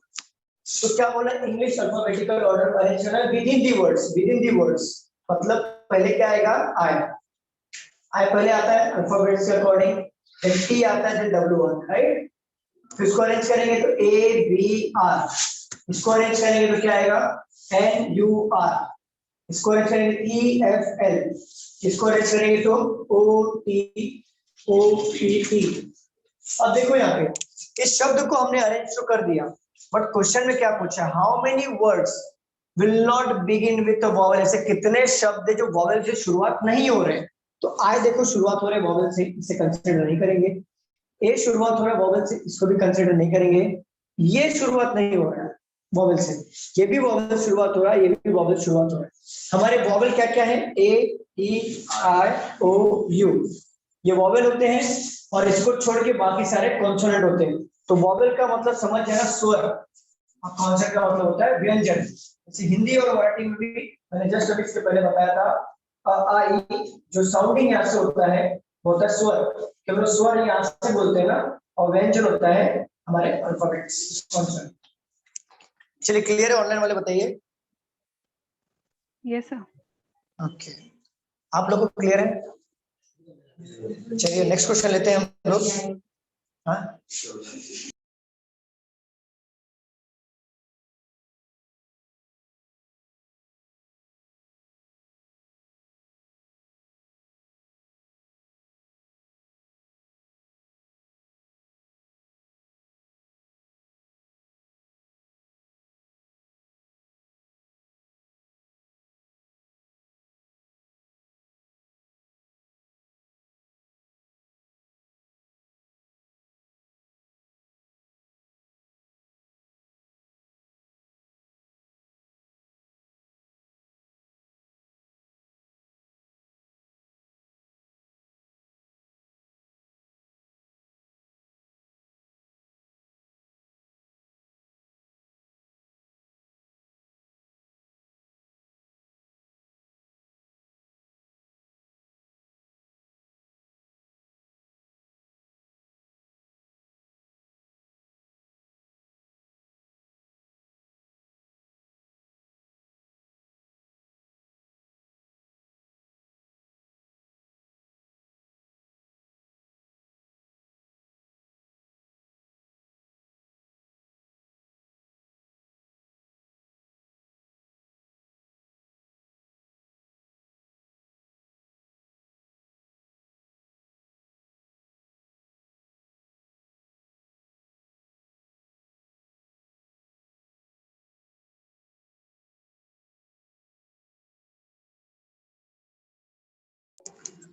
तो क्या बोला, इंग्लिश अल्फाबेटिकल ऑर्डर अरेंज करना है with in the words, with in the words मतलब पहले क्या आएगा, आई पहले आता है अल्फाबेट्स के अकॉर्डिंग, फिर टी आता है, फिर W1, राइट। फिर इसको अरेंज करेंगे तो ABR, इसको अरेंज करेंगे तो क्या आएगा, NUR, इसको अरेंज करेंगे EFL, इसको अरेंज करेंगे तो OTT। अब देखो यहाँ पे इस शब्द को हमने अरेंज तो कर दिया, बट क्वेश्चन में क्या पूछा, how many words will not begin with a vowel, ऐसे कितने शब्द जो वॉवेल से शुरुआत नहीं हो रहे। तो आई देखो शुरुआत हो रहे वॉवेल से, इसे कंसीडर नहीं करेंगे। ए शुरुआत हो रहा है वॉवेल से, इसको भी कंसीडर नहीं करेंगे। ये शुरुआत नहीं हो रहा है वॉवेल से, ये भी वॉवेल शुरुआत हो रहा है, ये भी वॉवेल शुरुआत हो रहा है। हमारे वॉवेल क्या क्या है, A-E-I-O-U, ये वॉवेल होते हैं, और इसको छोड़ के बाकी सारे कॉन्सोनेंट होते हैं। तो वॉवेल का मतलब समझ जाना स्वर, और कॉन्सोनेंट का मतलब होता है व्यंजन। जैसे हिंदी और मराठी में भी मैंने जस्ट अभी इससे पहले बताया था, अ आ इ जो साउंडिंग यहाँ से होता है वो होता है स्वर, केवल स्वर यहाँ से बोलते हैं ना, और व्यंजन होता है हमारे अल्फाबेट्स, कॉन्सोनेंट। चलिए क्लियर है, ऑनलाइन वाले बताइए। Yes sir. ओके, आप लोगों को क्लियर है? चलिए नेक्स्ट क्वेश्चन लेते हैं हम लोग। हाँ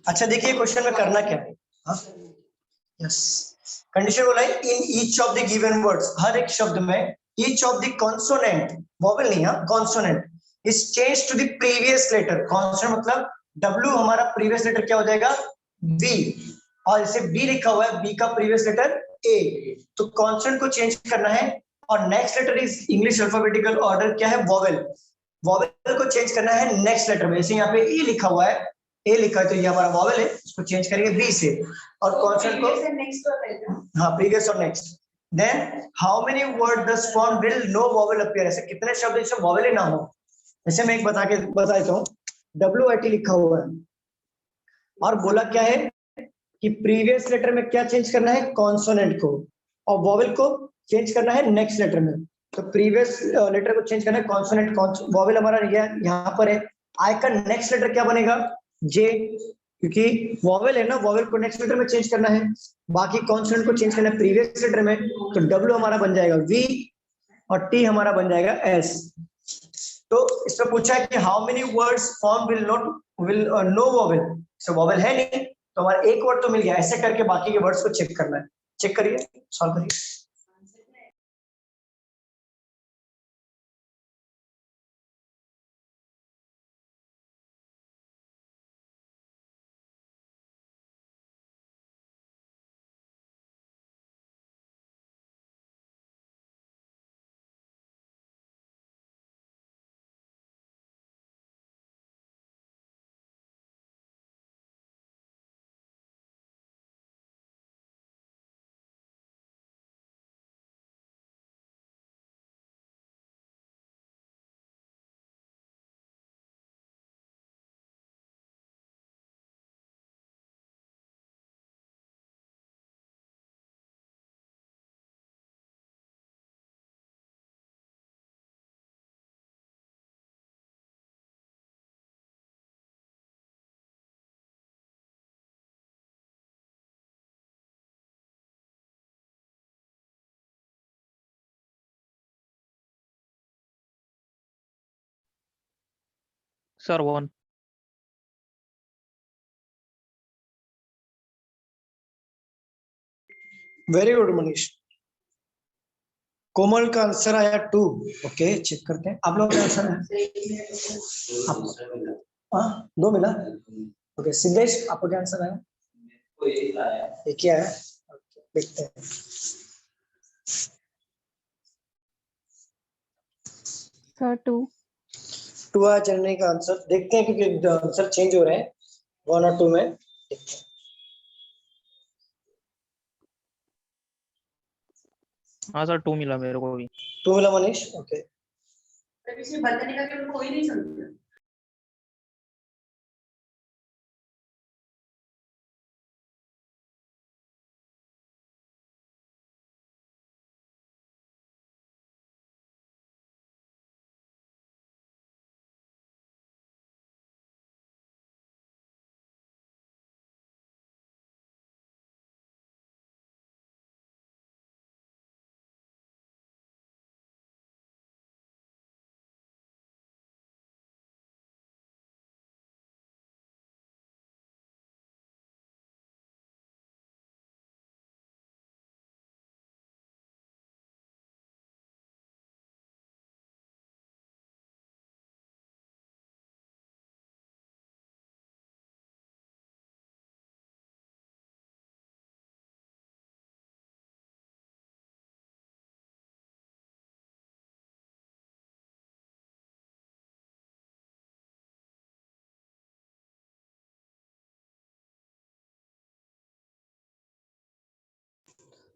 अच्छा देखिए क्वेश्चन में करना क्या है। यस, कंडीशन बोला है in each of the given words, हर एक शब्द में each of the consonant, vowel नहीं, हाँ consonant is change to the previous letter. Consonant मतलब डब्ल्यू हमारा प्रीवियस लेटर क्या हो जाएगा, बी, और इसे बी लिखा हुआ है, बी का प्रीवियस लेटर ए, तो कॉन्सोनेंट को चेंज करना है। और next letter is English alphabetical order क्या है, वोवेल, वोवेल को चेंज करना है नेक्स्ट लेटर में। जैसे यहाँ पे ए लिखा हुआ है, ए लिखा है तो ये हमारा वोवेल है, इसको चेंज करेंगे बी से, और कॉन्सोनेंट को नेक्स्ट होता हाँ प्रीवियस और next. Then how many word the form will no vowel appear, ऐसे कितने शब्द जिसमें वोवेल ही ना हो। जैसे मैं एक बता देता हूँ, WIT लिखा हुआ है और बोला क्या है कि प्रीवियस लेटर में क्या चेंज करना है, कॉन्सोनेंट को, और वोवेल को चेंज करना है नेक्स्ट लेटर में। तो प्रीवियस लेटर को चेंज करना है कॉन्सोनेंट, वोवेल हमारा यहाँ पर है, आई का नेक्स्ट लेटर क्या बनेगा, जे, क्योंकि वोवेल है ना, वोवेल को नेक्स्ट लेटर में चेंज करना है, बाकी कॉन्सोनेंट को चेंज करना है प्रीवियस लेटर में, तो W हमारा बन जाएगा V और T हमारा बन जाएगा S। तो इसमें पूछा है कि how many words form will no vowel, so vowel है नहीं तो हमारा एक वर्ड तो मिल गया, ऐसे करके बाकी के वर्ड्स को चेक करना है। चेक करिए, सॉल्व करिए। Sir, 1. Very good Manish. Komal का आंसर आया 2। ओके चेक करते हैं आप लोग का आंसर है। हाँ 2 मिला। ओके सिद्धेश आपको क्या आंसर आया, एक ही आया, देखते हैं। सर 2। 2 आया चलने का आंसर, देखते हैं क्योंकि आंसर चेंज हो रहे हैं 1 और 2 में, देखते हैं। हाँ सर 2 मिला मेरे को भी। 2 मिला मनीष, ओके। है बंद करने का उनको कोई नहीं समझता।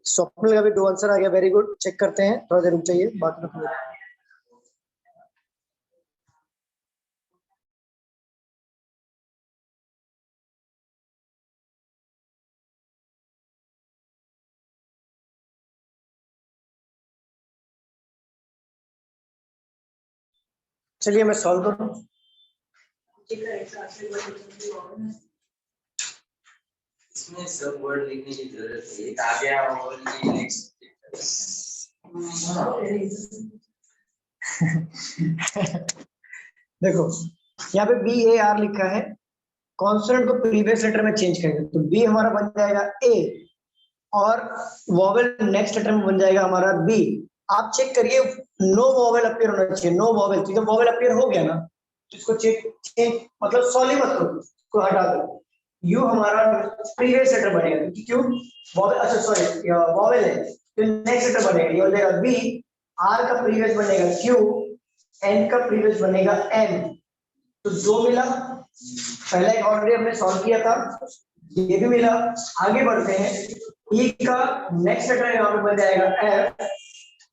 स्वप्निल का भी 2 आंसर आ गया, वेरी गुड। चेक करते हैं, थोड़ा देर रुक जाइए, बाकी लोग। चलिए मैं सॉल्व करूं। इसमें सब वर्ड लिखने की जरूरत है, एक आ गया और ये नेक्स्ट। देखो यहाँ पे BAR लिखा है, कॉन्सोनेंट को प्रीवियस लेटर में चेंज करेंगे तो बी हमारा बन जाएगा ए और वोवेल नेक्स्ट लेटर में बन जाएगा हमारा बी। आप चेक करिए नो वोवेल अपीयर होना चाहिए, नो वोवेल, तो जब वोवेल अपीयर हो गया ना तो इसको चेक मतलब सॉल्व ही मत करो, इसको हटा दो। यू हमारा प्रीवियस लेटर बनेगा क्योंकि क्यों वोवेल, अच्छा सॉरी वोवेल है तो नेक्स्ट लेटर बनेगा, ये हो जाएगा बी, आर का प्रीवियस बनेगा क्यू, एन का प्रीवियस बनेगा एम, तो दो मिला। पहला एक ऑलरेडी हमने सॉल्व किया था, ये भी मिला। आगे बढ़ते हैं, ई का नेक्स्ट लेटर यहाँ पे बन जाएगा एफ,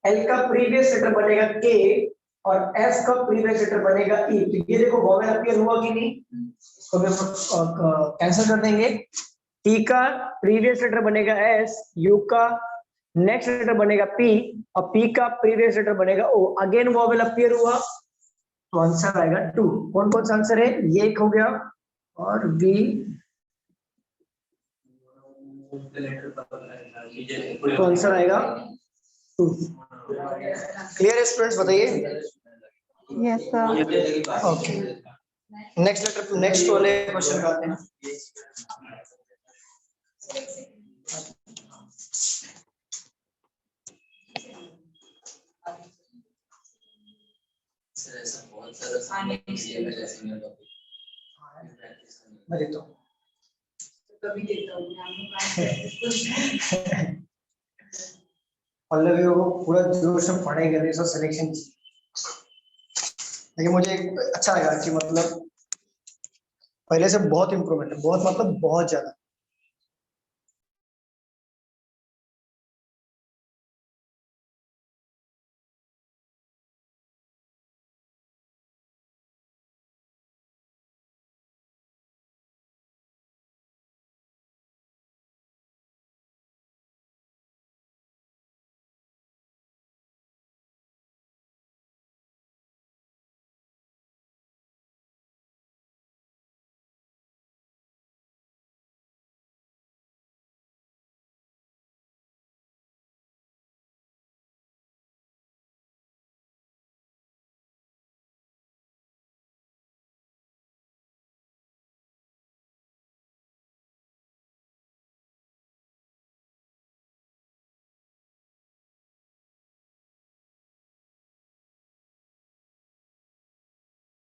एल का प्रीवियस लेटर बनेगा के और एफ का प्रीवियस लेटर बनेगा ई। तो ये देखो वोवेल अपीयर हुआ कि नहीं, इसको भी कैंसिल कर देंगे। टी का प्रीवियस लेटर बनेगा एस, यू का नेक्स्ट लेटर बनेगा पी और पी का प्रीवियस लेटर बनेगा ओ। अगेन वोवेल अपीयर हुआ तो आंसर आएगा 2। कौन कौन सा आंसर है, ये एक हो गया और बी, तो आंसर आएगा 2। क्लियर है स्टूडेंट्स, बताइए। Yes, sir. Okay, next letter, next वाले क्वेश्चन का आते हैं। सर ऐसा बहुत सारा सामने सीए में जैसे टॉपिक मैं देता हूँ कभी देता हूँ मैं आपको क्लास पल्लवी को पूरा जोर से पढ़ाई कर रही है सिलेक्शन, लेकिन मुझे अच्छा लगा कि मतलब पहले से बहुत इम्प्रूवमेंट है, बहुत मतलब बहुत ज्यादा।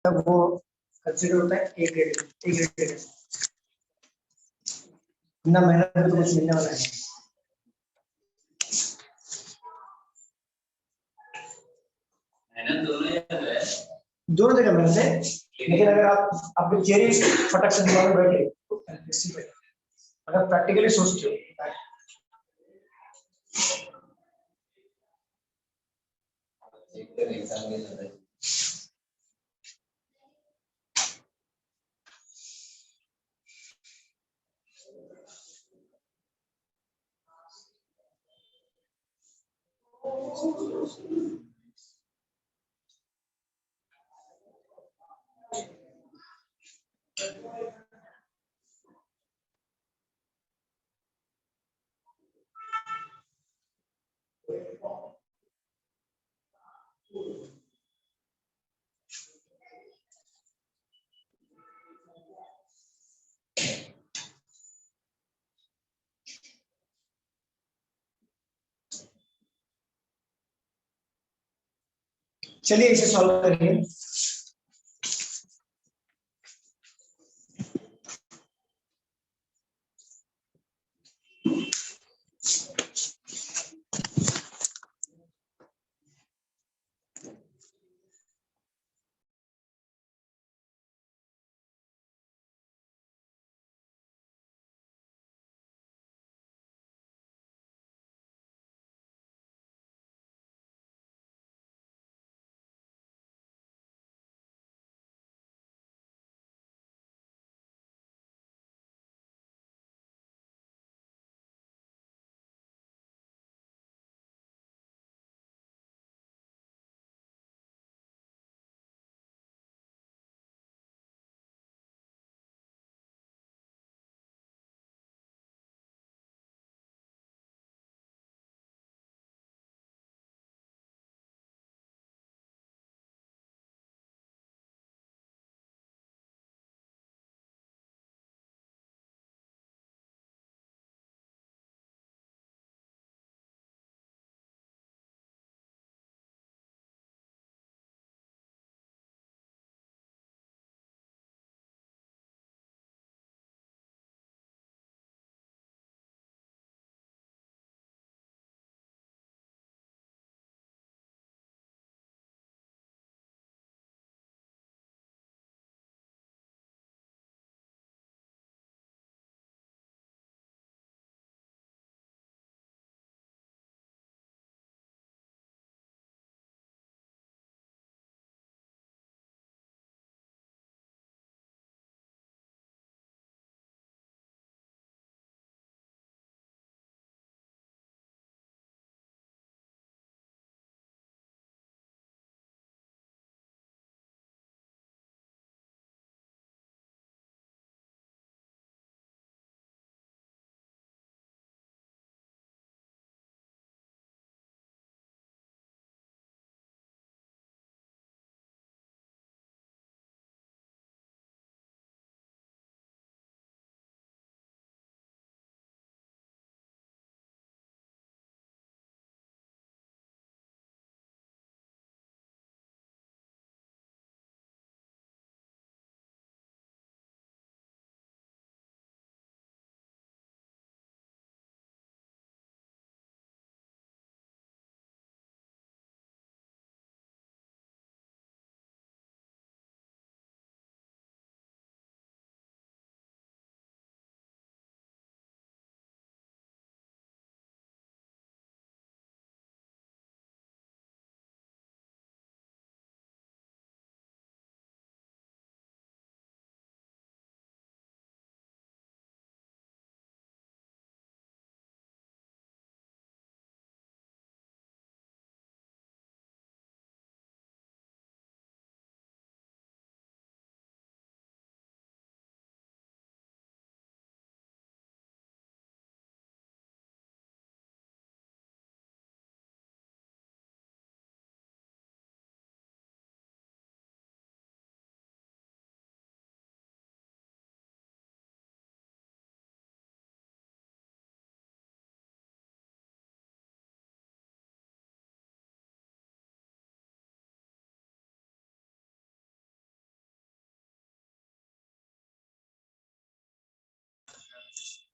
तब वो कंसिडर होता है ए ग्रेड, ए ग्रेड ना मेहनत तो कुछ मिलने वाला है। मेहनत दोनों जगह है। दोनों जगह मेहनत है, लेकिन अगर आप आपकी थियरी फटक से दिमाग में बैठे तो अगर प्रैक्टिकली सोचते हो एग्जाम में जाता है। चलिए इसे सॉल्व करिए।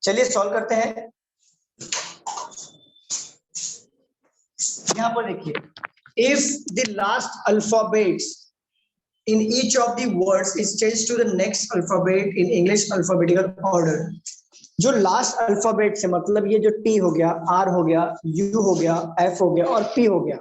चलिए सॉल्व करते हैं। यहाँ पर देखिए, if the last alphabets in each of the words is changed to the next alphabet in English alphabetical order। जो लास्ट अल्फाबेट से मतलब ये जो T हो गया, R हो गया, U हो गया, F हो गया और P हो गया,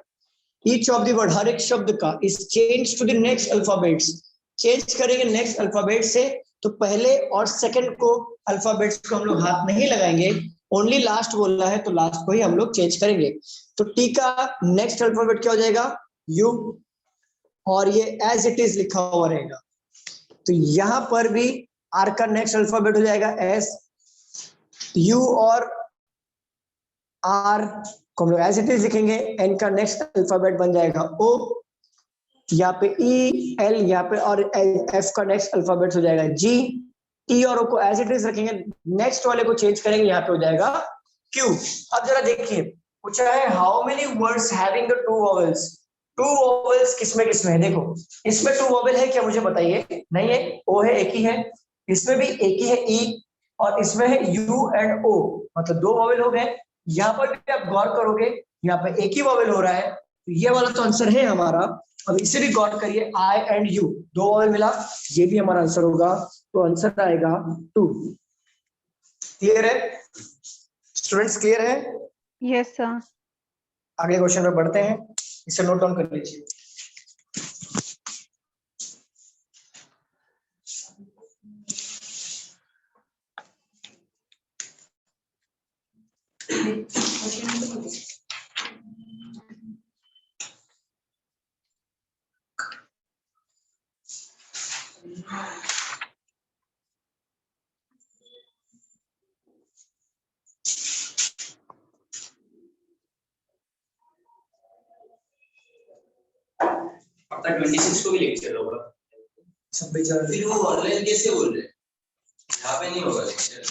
each of the word हर एक शब्द का is changed to the next alphabets, change करेंगे नेक्स्ट अल्फाबेट से, तो पहले और सेकंड को अल्फाबेट्स को हम लोग हाथ नहीं लगाएंगे, ओनली लास्ट बोलना है तो लास्ट को ही हम लोग चेंज करेंगे। तो टी का नेक्स्ट अल्फाबेट क्या हो जाएगा, यू, और ये एज इट इज लिखा हुआ रहेगा। तो यहां पर भी आर का नेक्स्ट अल्फाबेट हो जाएगा एस, यू और आर को हम लोग एज इट इज लिखेंगे, एन का नेक्स्ट अल्फाबेट बन जाएगा ओ, यहाँ पे ई एल, यहाँ पे और एफ का नेक्स्ट अल्फाबेट हो जाएगा जी, टी और ओ को एज इट इज रखेंगे, नेक्स्ट वाले को चेंज करेंगे, यहाँ पे हो जाएगा क्यू। अब जरा देखिए, पूछा है how many words having the two vowels, two vowels किसमें किसमें है, देखो इसमें टू वॉवेल है क्या मुझे बताइए, नहीं है, ओ है, एक ही है, इसमें भी एक ही है ई, और इसमें है यू एंड ओ, मतलब दो वॉवेल हो गए। यहाँ पर भी आप गौर करोगे, यहाँ पे एक ही वॉवेल हो रहा है, तो ये वाला तो आंसर है हमारा। अब इसे भी गौर करिए, आई एंड यू, दो वॉवेल मिला, ये भी हमारा आंसर होगा, तो आंसर आएगा 2। क्लियर है स्टूडेंट्स, क्लियर है? Yes sir. अगले क्वेश्चन में बढ़ते हैं, इसे नोट डाउन कर लीजिए। आपका 26 को भी लेक्चर होगा, 26 फिर वो ऑनलाइन कैसे बोल रहे हैं, यहाँ पे नहीं होगा लेक्चर।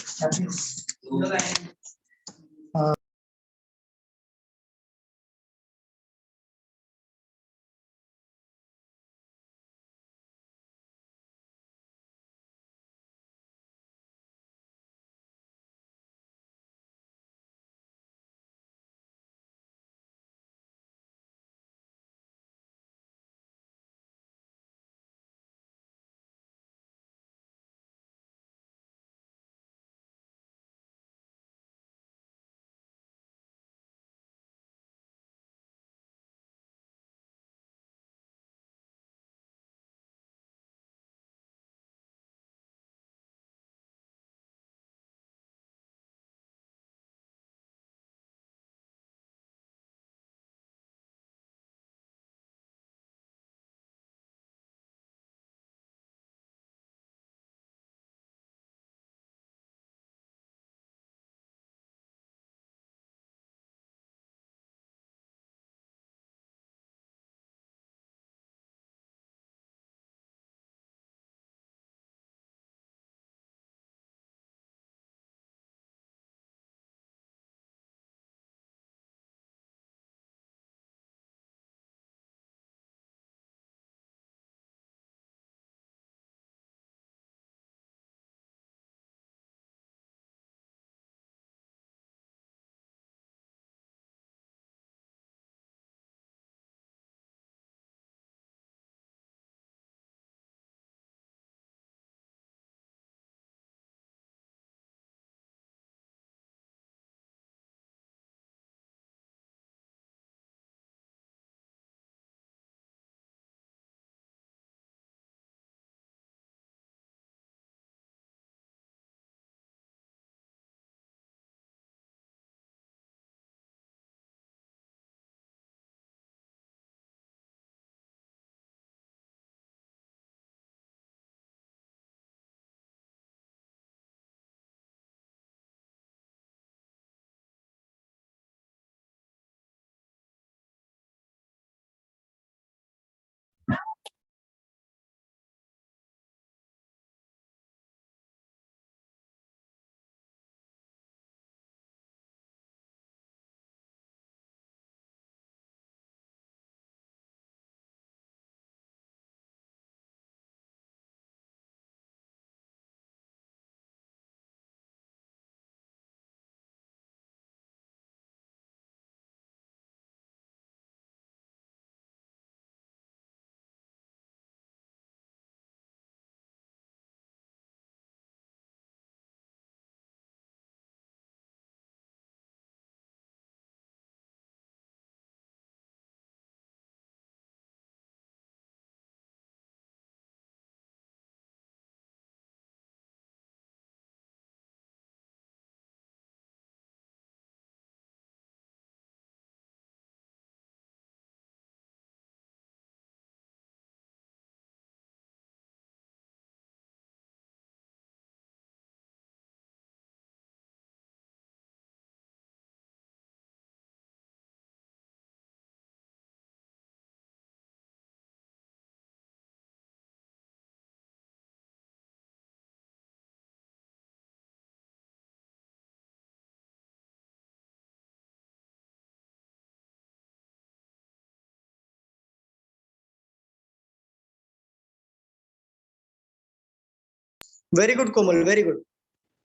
वेरी गुड कोमल, वेरी गुड।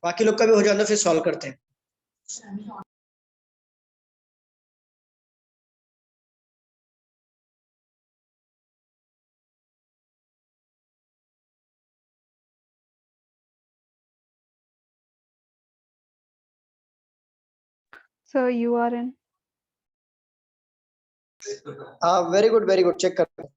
बाकी लोग का भी हो जाए फिर सॉल्व करते हैं। Sir, you are in. Very good, very good, check करते हैं।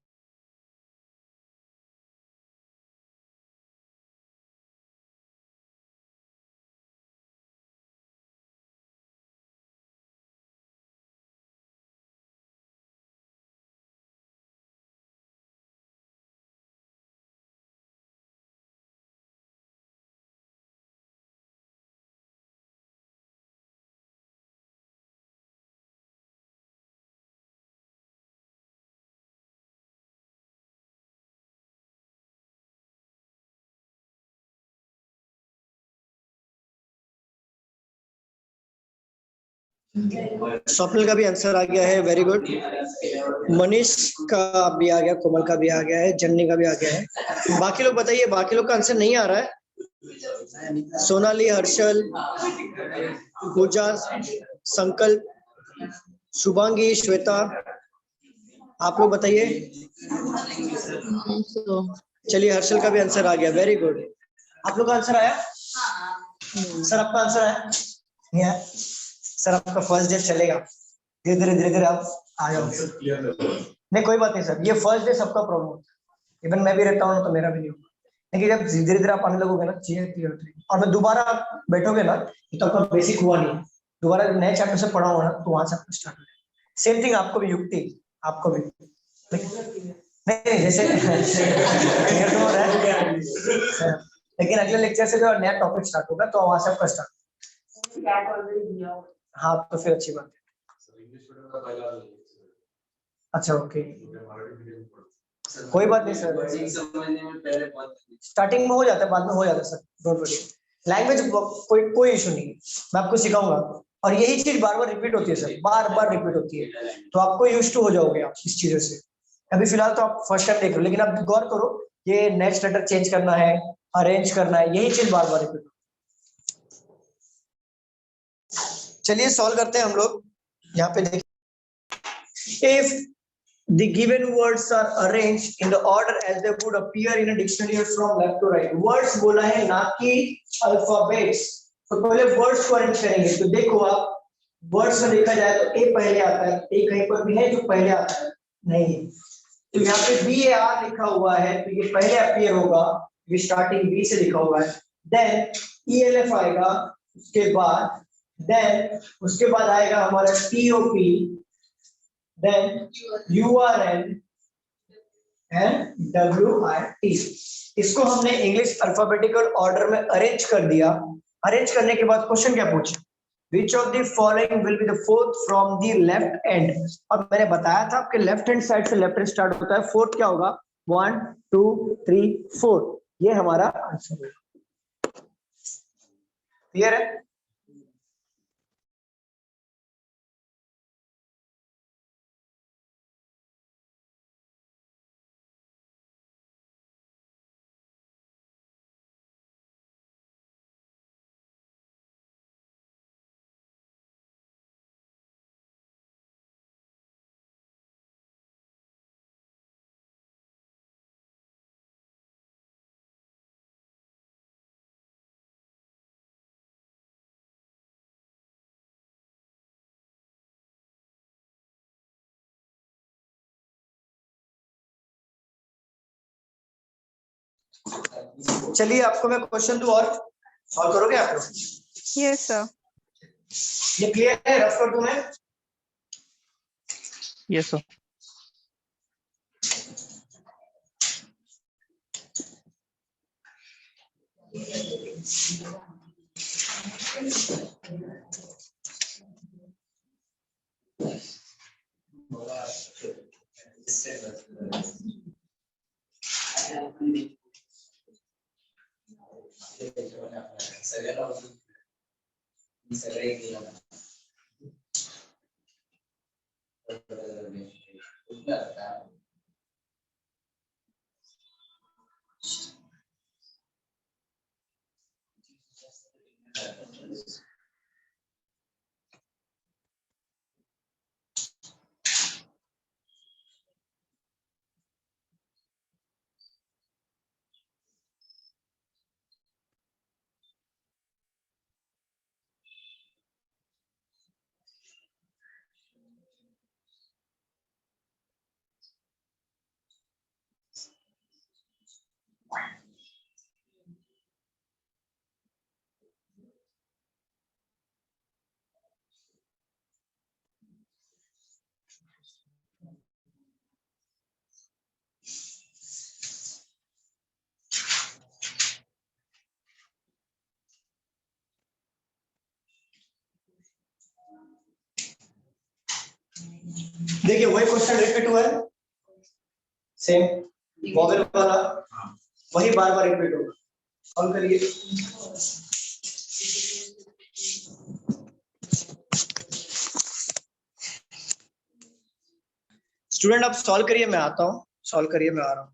स्वप्निल का भी आंसर आ गया है, वेरी गुड। मनीष का भी आ गया, कोमल का भी आ गया है, जन्नी का भी आ गया है। बाकी लोग बताइए, बाकी लोग का आंसर नहीं आ रहा है। सोनाली, हर्षल, पूजा, संकल्प, शुभांगी, श्वेता, आप लोग बताइए। चलिए, हर्षल का भी आंसर आ गया, वेरी गुड। आप लोग का आंसर आया? सर आपका आंसर आया? नहीं आया? सर आपका फर्स्ट डे चलेगा, धीरे धीरे आप आ जाओ। नहीं कोई बात नहीं सर, ये फर्स्ट डे सबका प्रॉब्लम। इवन मैं भी रहता हूँ ना तो मेरा भी नहीं होगा, लेकिन जब धीरे धीरे आप आने लगोगे ना चीजें क्लियर होती। और मैं दोबारा बैठोगे ना तो आपका बेसिक हुआ नहीं, दोबारा नए चैप्टर से पढ़ाऊंगा ना तो वहां से आपको स्टार्ट हो जाएगा। सेम थिंग आपको भी, युक्ति आपको भी। नहीं जैसे क्लियर तो हो रहा है, लेकिन अगले लेक्चर से जो नया टॉपिक स्टार्ट होगा तो वहां से आपका स्टार्ट। हाँ तो फिर अच्छी बात है। अच्छा ओके, कोई बात नहीं सर, स्टार्टिंग में हो जाता है, बाद में हो जाता है सर, डोंट वरी। लैंग्वेज कोई इशू नहीं है, मैं आपको सिखाऊंगा। और यही चीज बार बार रिपीट होती है सर, बार बार रिपीट होती है, तो आपको यूज्ड टू हो जाओगे आप इस चीजों से। अभी फिलहाल तो आप फर्स्ट टाइम देख रहे हो, लेकिन आप गौर करो, ये नेक्स्ट लेटर चेंज करना है, अरेंज करना है, यही चीज बार बार रिपीट। चलिए सॉल्व करते हैं हम लोग। यहाँ पे देखिए, if the given words are arranged in the order as they would appear in a dictionary from left to right. Words बोला है ना कि alphabets, तो पहले words को अरेंज करेंगे। तो देखो आप, words में देखा जाए तो A पहले आता है, A कहीं पर भी है जो पहले आता है? नहीं। तो यहाँ पे BAR लिखा हुआ है, तो ये पहले अपीयर होगा, ये स्टार्टिंग B से लिखा हुआ है। देन ELF आएगा, उसके बाद आएगा हमारा TOP, then URL and WIT। इसको हमने इंग्लिश अल्फाबेटिकल ऑर्डर में अरेंज कर दिया। अरेंज करने के बाद क्वेश्चन क्या पूछा? Which of the following will be the fourth from the left end? और मैंने बताया था आपके लेफ्ट हैंड साइड से लेफ्ट हैंड स्टार्ट होता है, फोर्थ क्या होगा? 1 2 3 4, ये हमारा आंसर है। क्लियर है? चलिए आपको मैं क्वेश्चन दूं और सॉल्व करोगे आप लोग? Yes, sir. ये क्लियर है? रफ कर दूं मैं? Yes, sir. देखिए वही क्वेश्चन रिपीट हुआ है, सेम वॉवेल वाला, वही बार बार रिपीट होगा। सॉल्व करिए। स्टूडेंट आप सॉल्व करिए, मैं आता हूँ, सॉल्व करिए, मैं आ रहा हूँ।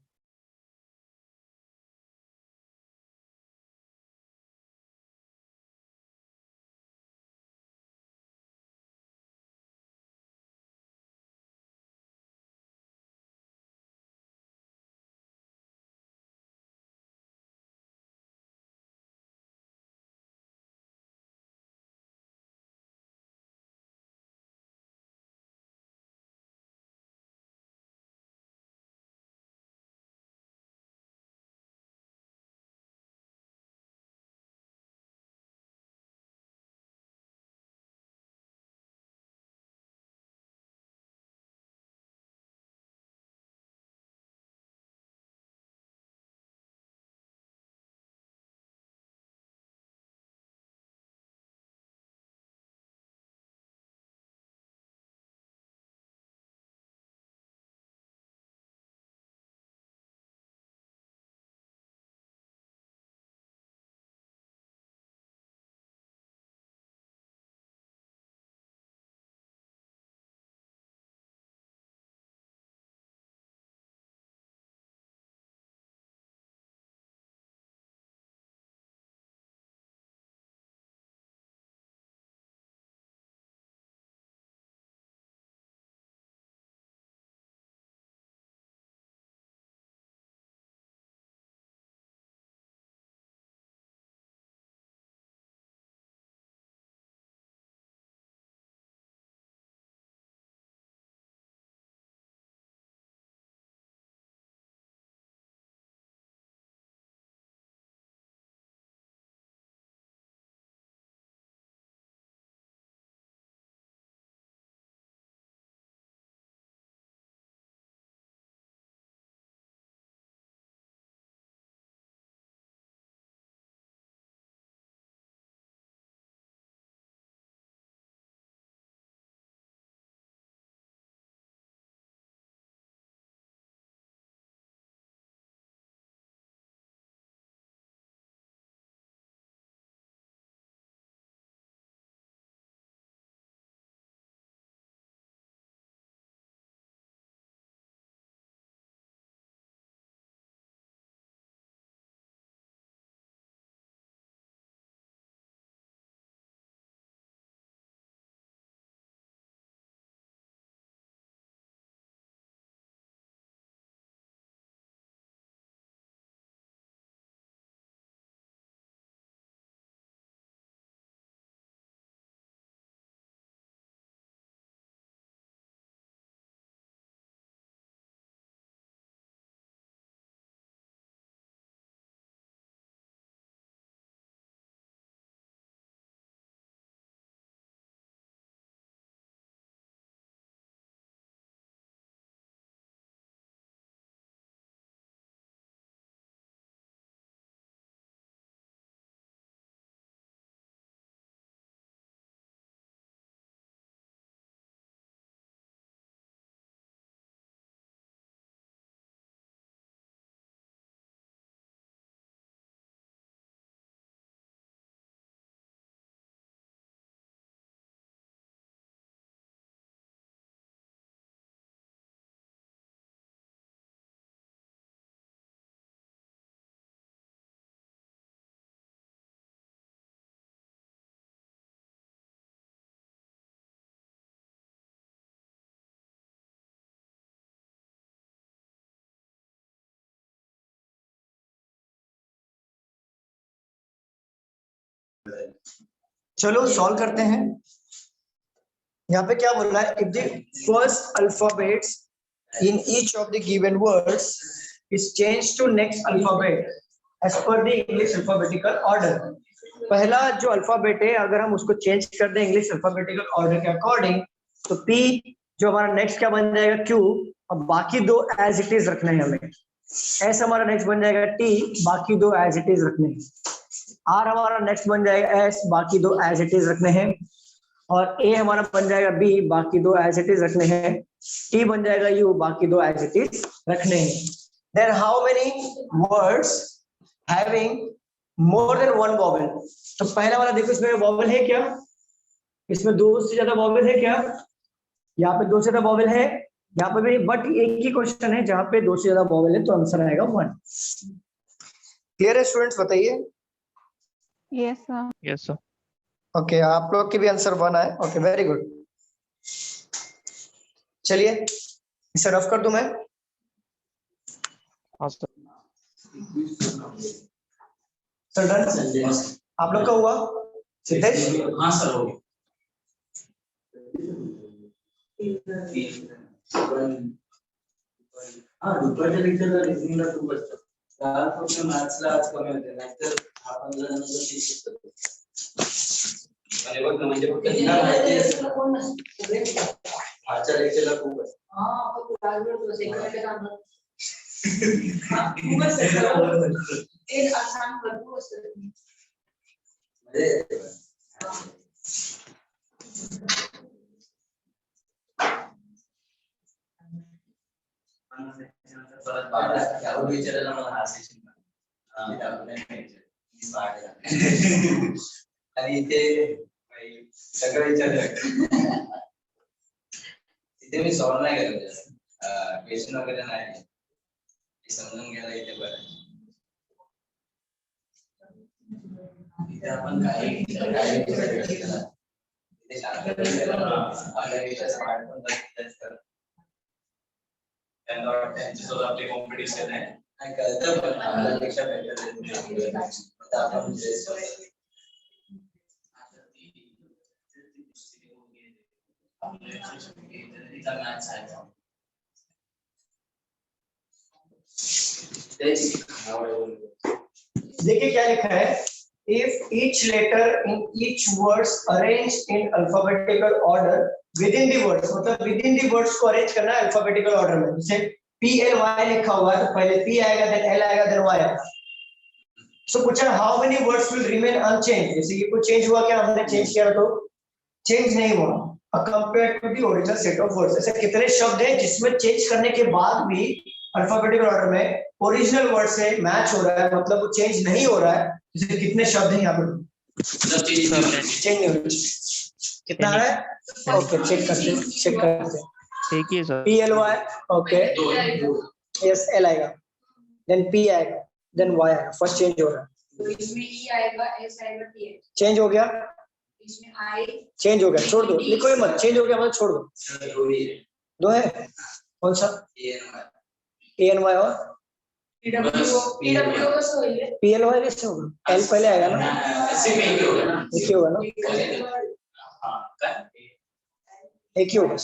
चलो सॉल्व करते हैं। यहाँ पे क्या बोल रहा है, if the first alphabets in each of the given words is change to next alphabet as per the English alphabetical order. पहला जो अल्फाबेट है अगर हम उसको चेंज कर दें इंग्लिश अल्फाबेटिकल ऑर्डर के अकॉर्डिंग, तो पी जो हमारा नेक्स्ट क्या बन जाएगा क्यू, और बाकी दो एज इट इज रखने हैं हमें। एस हमारा नेक्स्ट बन जाएगा टी, बाकी दो एज इट इज रखने हैं। आर हमारा नेक्स्ट बन जाएगा एस, बाकी दो एज इट इज रखने हैं। और ए हमारा बन जाएगा बी, बाकी दो एज इट इज रखने हैं। टी बन जाएगा यू, बाकी दो एज इट इज रखने हैं। Then how many words having more than one vowel. तो पहला वाला देखो, इसमें वॉवेल है क्या, इसमें दो से ज्यादा वॉवेल है क्या, यहाँ पे दो से ज्यादा वॉवेल है, यहाँ पे भी, बट एक ही क्वेश्चन है जहाँ पे दो से ज्यादा वॉवेल है, तो आंसर आएगा 1। क्लियर है स्टूडेंट्स, बताइए। Yes, sir. Yes sir. Okay आप लोग की भी आंसर 1 आए। Okay very good. चलिए इसे रफ कर दूं मैं। हाँ सर। सर डन, आप लोग का हुआ सिद्धेश? हाँ सर हो गया। हाँ दुपारच्या लेक्चरला रिझनिंगला खूप असतं. त्याला फक्त मॅथ्सला आज कमी होते, नाहीतर आपण जर नंतर ते शिकतो. आणि बघ ना म्हणजे फक्त तिला माहिती आहे आजच्या लेक्चरला खूप असतं. हाँ तो लागलो तो सेकंड का काम हाँ खूप असतं. एक आसान भरपूर असतं. म्हणजे परत बाळा त्यावर विचारायला मला हसायची. आणि इथे सगळं विचारलं. इथे मी सॉल्व नाही केलं जास्त, क्वेश्चन वगैरे नाही, समजून गेला इथे बरं. इथे आपण काही विचार इथे शांत पार्ट पण बघितलं. त्यांना वाटतं त्यांच्यासोबत आपली कॉम्पिटिशन आहे, नाही कळतं पण आपल्यापेक्षा बेटर आपण देखिए क्या लिखा है, if each letter in each words arranged in alphabetical order within the words, मतलब within the words को अरेंज करना है अल्फाबेटिकल ऑर्डर में। जैसे P L Y लिखा हुआ है तो पहले P आएगा, देन L आएगा, देन Y आएगा। सो पूछा how many words will remain unchange, जैसे ये कुछ चेंज हुआ क्या, हमने चेंज किया तो चेंज नहीं हुआ compare to the original set of words. ऐसे कितने शब्द हैं जिसमें चेंज करने के बाद भी अल्फाबेटिकल ऑर्डर में ओरिजिनल वर्ड से मैच हो रहा है, मतलब वो चेंज नहीं हो रहा है। जैसे कितने शब्द हैं यहाँ पे चेंज नहीं हो रहा, कितना है? ओके चेक करते एक ही है sir. P L Y, okay yes L आएगा, देन पी आएगा, देन वाई आएगा। फर्स्ट चेंज हो रहा है, तो इसमें ई आएगा, एस आएगा, टी आएगा। चेंज हो गया, इसमें आई चेंज हो गया, छोड़ दो, लिखो ही मत, चेंज हो गया मतलब छोड़ दो। दो है, कौन सा? ए एन वाई और पीडब्ल्यू बस हो गया। पी एल वाई कैसे होगा? एल पहले आएगा ना, एक ही होगा ना, एक ही होगा।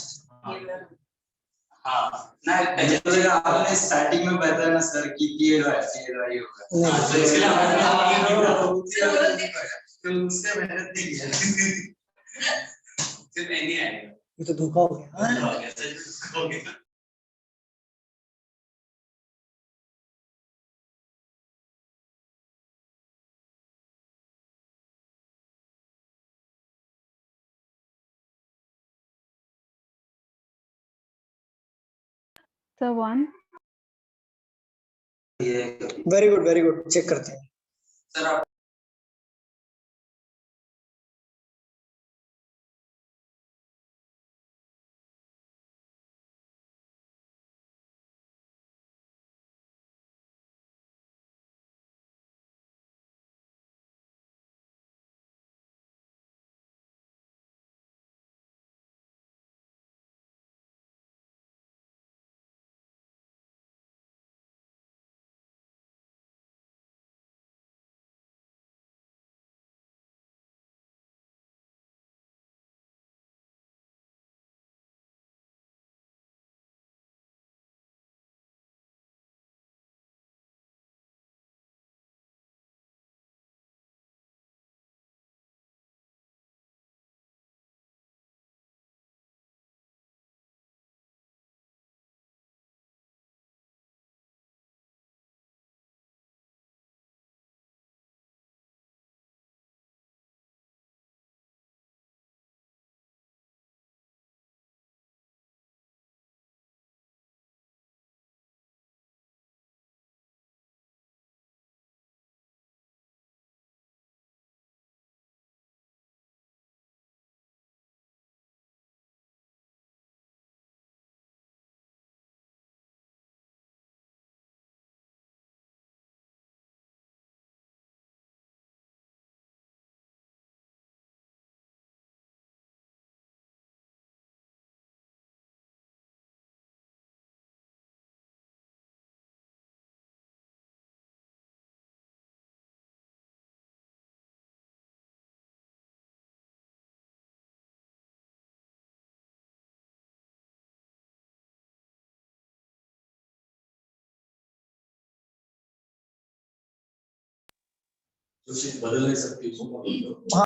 हाँ नहीं त्याच्यामध्ये आपने स्टार्टिंग में बताया ना सर कि पीएलवाई होगा, तो इसलिए तो उससे मेहनत नहीं किया सिर्फ नहीं आएगा, ये तो धोखा हो गया। So 1. वेरी गुड, चेक करते हैं। सर आप जो चीज बदल नहीं सकती उसको बोलते हो।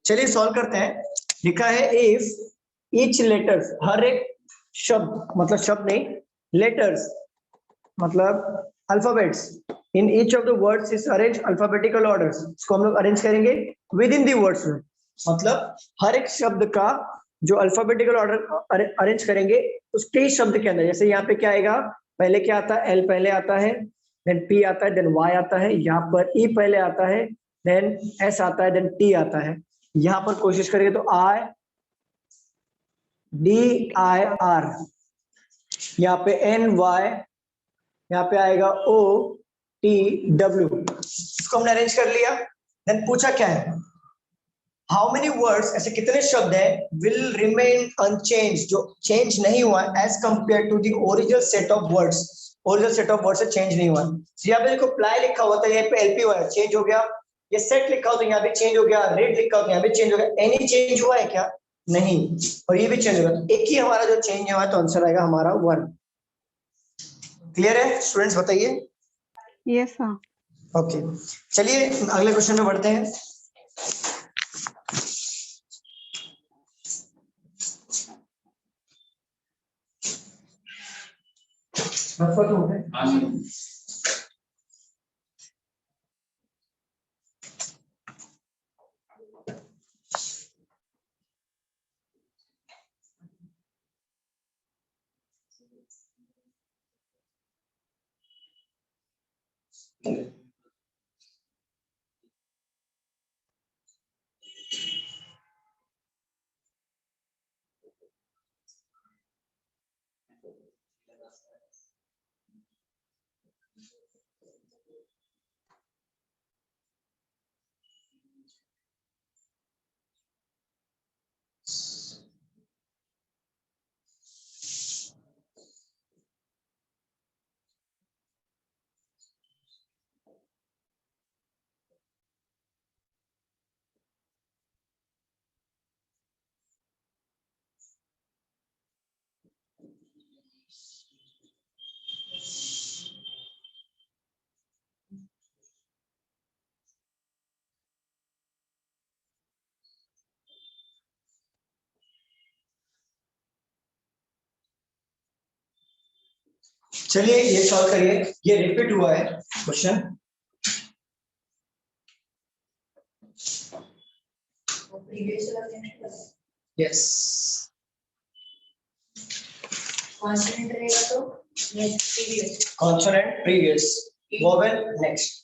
चलिए सॉल्व करते हैं। लिखा है इफ ईच लेटर्स, हर एक शब्द, मतलब शब्द नहीं, लेटर्स मतलब alphabets in each of the words is arrange alphabetical orders. इसको हम लोग अरेंज करेंगे विद इन दी वर्ड्स में, मतलब हर एक शब्द का जो अल्फाबेटिकल ऑर्डर अरेंज करेंगे उसके शब्द के अंदर। जैसे यहाँ पे क्या आएगा, पहले क्या आता है, एल पहले आता है, देन पी आता है, देन वाई आता है, यहाँ पर ई पहले आता है, देन एस आता है, देन टी आता है। यहाँ पर कोशिश करेंगे तो आई डी आई आर, यहाँ पे एन वाई, यहाँ पे आएगा ओ टी डब्ल्यू। इसको हमने अरेंज कर लिया। देन पूछा क्या है, हाउ मेनी वर्ड्स, ऐसे कितने शब्द हैं विल रिमेन अनचेंज, जो चेंज नहीं हुआ as compare to the original set of words. Original set of words से चेंज नहीं हुआ। तो यहाँ पे देखो प्लाई लिखा हुआ था, यहाँ पे एलपी हुआ है, चेंज हो गया। ये सेट लिखा हो तो यहाँ पे चेंज हो गया, रेड लिखा हो तो यहाँ पे चेंज हो गया। एनी चेंज हुआ है क्या? नहीं। और ये भी चेंज होगा, एक ही हमारा जो चेंज हुआ है, तो आंसर आएगा हमारा 1। क्लियर है स्टूडेंट्स, बताइए। Yes sir. ओके, चलिए अगले क्वेश्चन में बढ़ते हैं। चलिए ये सॉल्व करिए, ये रिपीट हुआ है क्वेश्चन। प्रीवियस वाला नेक्स्ट यस, कॉन्स्टेंट रहेगा तो next previous consonant previous, vowel next.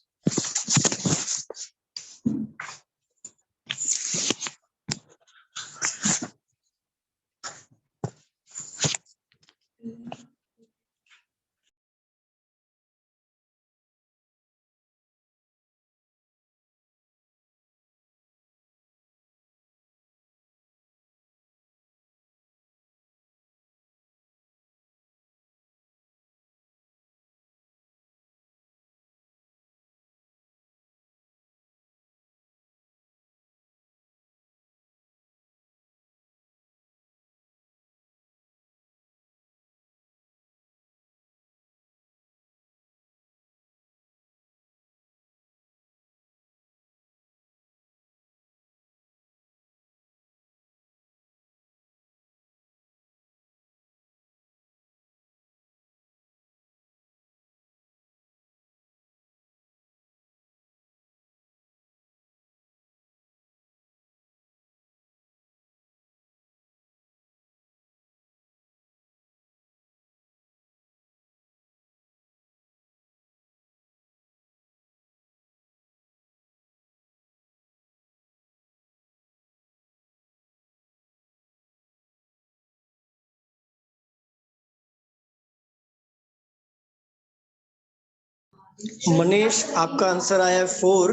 Manish आपका आंसर आया है 4।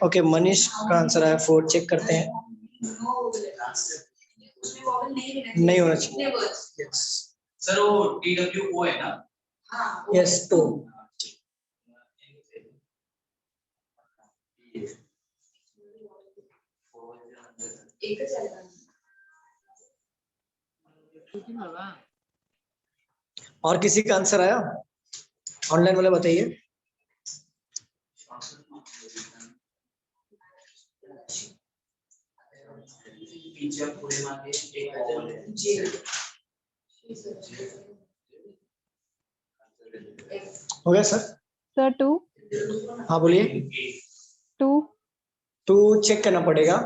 ओके, मनीष का आंसर आया 4, चेक करते हैं। उसमें वॉवल नहीं होना चाहिए। यस सर वो TWO है ना? हाँ यस, तो एक चलेगा। और किसी का आंसर आया ऑनलाइन वाले, बताइए। पीछे पूरे मार्के एक वॉवल है। जी हो गया सर? सर 2 हाँ बोलिए। 2 तो चेक करना पड़ेगा।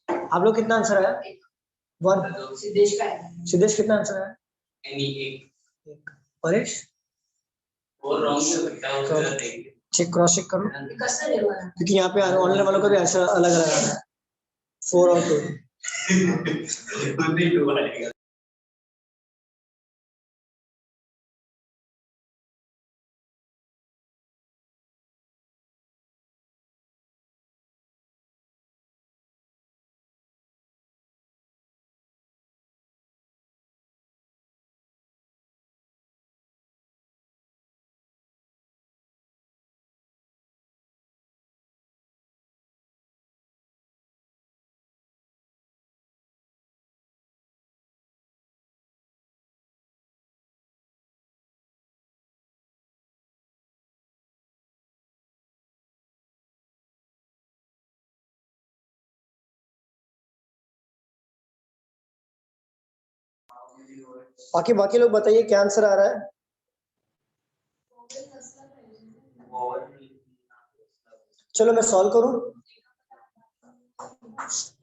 आप लोग कितना आंसर आया? 1। सिद्धेश का है। सिद्धेश कितना आंसर आया? एनी एक परेश और रॉन्ग हो सकता है उसका देख चेक, क्रॉस चेक करो, कसर है वाला। क्योंकि यहाँ पे ऑनलाइन वालों का भी आंसर अलग अलग आ रहा है, 4 और 2। नहीं हुआ है। बाकी लोग बताइए क्या आंसर आ रहा है? चलो मैं सॉल्व करूं।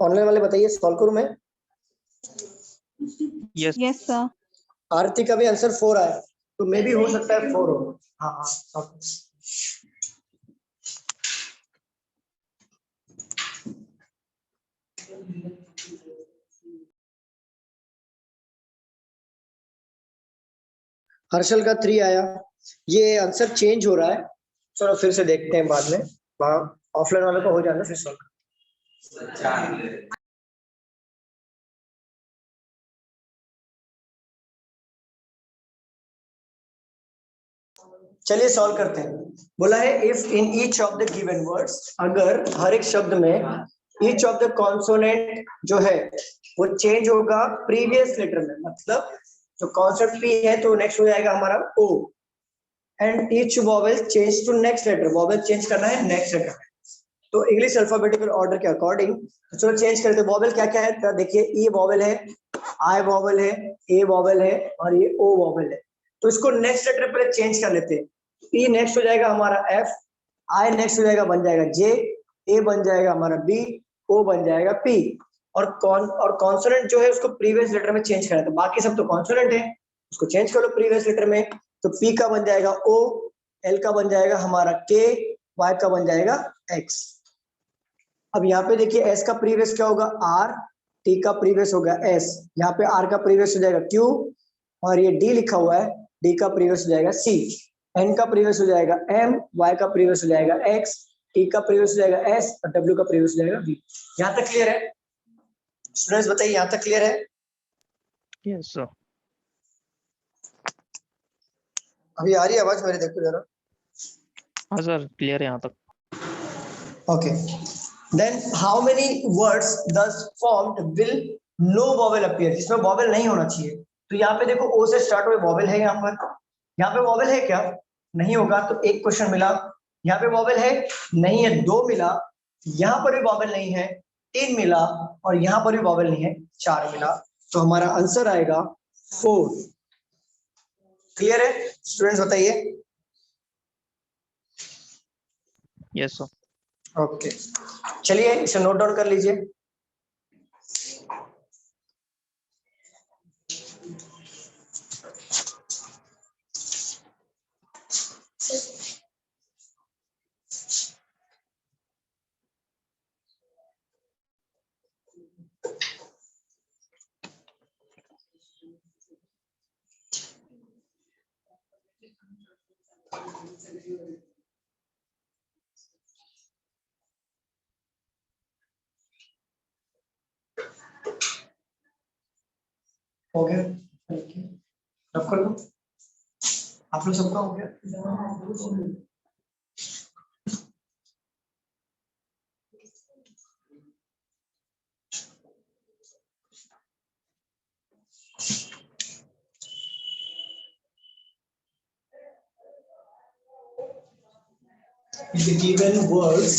ऑनलाइन वाले बताइए, सॉल्व करूं मैं? Yes Yes, sir. आरती का भी आंसर 4 आया, तो मे भी हो सकता है 4 हो। हाँ हाँ solve। हर्षल का 3 आया। ये आंसर चेंज हो रहा है, चलो फिर से देखते हैं बाद में। ऑफलाइन वालों को हो जाना फिर सॉल्व। चलिए सॉल्व करते हैं। बोला है if in each of the given words, अगर हर एक शब्द में ईच ऑफ द कॉन्सोनेंट जो है वो चेंज होगा प्रीवियस लेटर में, मतलब जो कॉन्सेप्ट पी है तो नेक्स्ट हो जाएगा हमारा O, and each vowel change to next letter, vowel change करना है नेक्स्ट लेटर में। तो इंग्लिश अल्फाबेटिकल ऑर्डर के अकॉर्डिंग तो चलो चेंज करते हैं। वॉवेल क्या क्या है, तो देखिए ई वॉवेल है, आई वॉवेल है, ए वॉवेल है और ये ओ वॉवेल है। तो इसको नेक्स्ट लेटर पर चेंज कर लेते हैं। ई नेक्स्ट हो जाएगा हमारा एफ, आई नेक्स्ट हो जाएगा बन जाएगा जे, ए बन जाएगा हमारा बी, ओ बन जाएगा पी। और कॉन्सोनेंट जो है उसको प्रीवियस लेटर में चेंज करना है, तो बाकी सब तो कॉन्सोनेंट है, उसको चेंज करो प्रीवियस लेटर में। तो पी का बन जाएगा ओ, एल का बन जाएगा हमारा के, वाई का बन जाएगा एक्स। अब यहाँ पे देखिए एस का प्रीवियस क्या होगा आर, टी का प्रीवियस होगा एस, यहाँ पे आर का प्रीवियस हो जाएगा क्यू, और ये डी लिखा हुआ है, डी का प्रीवियस हो जाएगा सी, एन का प्रीवियस हो जाएगा एम, वाई का प्रीवियस हो जाएगा एक्स, टी का प्रीवियस हो जाएगा एस और डब्ल्यू का प्रीवियस हो जाएगा बी। यहाँ तक क्लियर है स्टूडेंट्स? बताइए यहाँ तक क्लियर है? Yes sir. अभी आ रही है आवाज मेरी? देखो जरा। हाँ सर क्लियर है यहाँ तक। Okay. Then how many words thus formed will no vowel appear? जिसमें vowel नहीं होना चाहिए। तो यहाँ पे देखो ओ से स्टार्ट हुए vowel है, यहाँ पर यहाँ पे vowel है क्या? नहीं होगा, तो एक क्वेश्चन मिला। यहाँ पे vowel है नहीं है, 2 मिला। यहाँ पर भी vowel नहीं है, 3 मिला। और यहाँ पर भी vowel नहीं है, 4 मिला। तो हमारा आंसर आएगा 4। क्लियर है स्टूडेंट्स? बताइए। Yes sir. ओके चलिए इसे नोट डाउन कर लीजिए। हो गया? रब कर लो। आप लोग सबका हो गया? The given words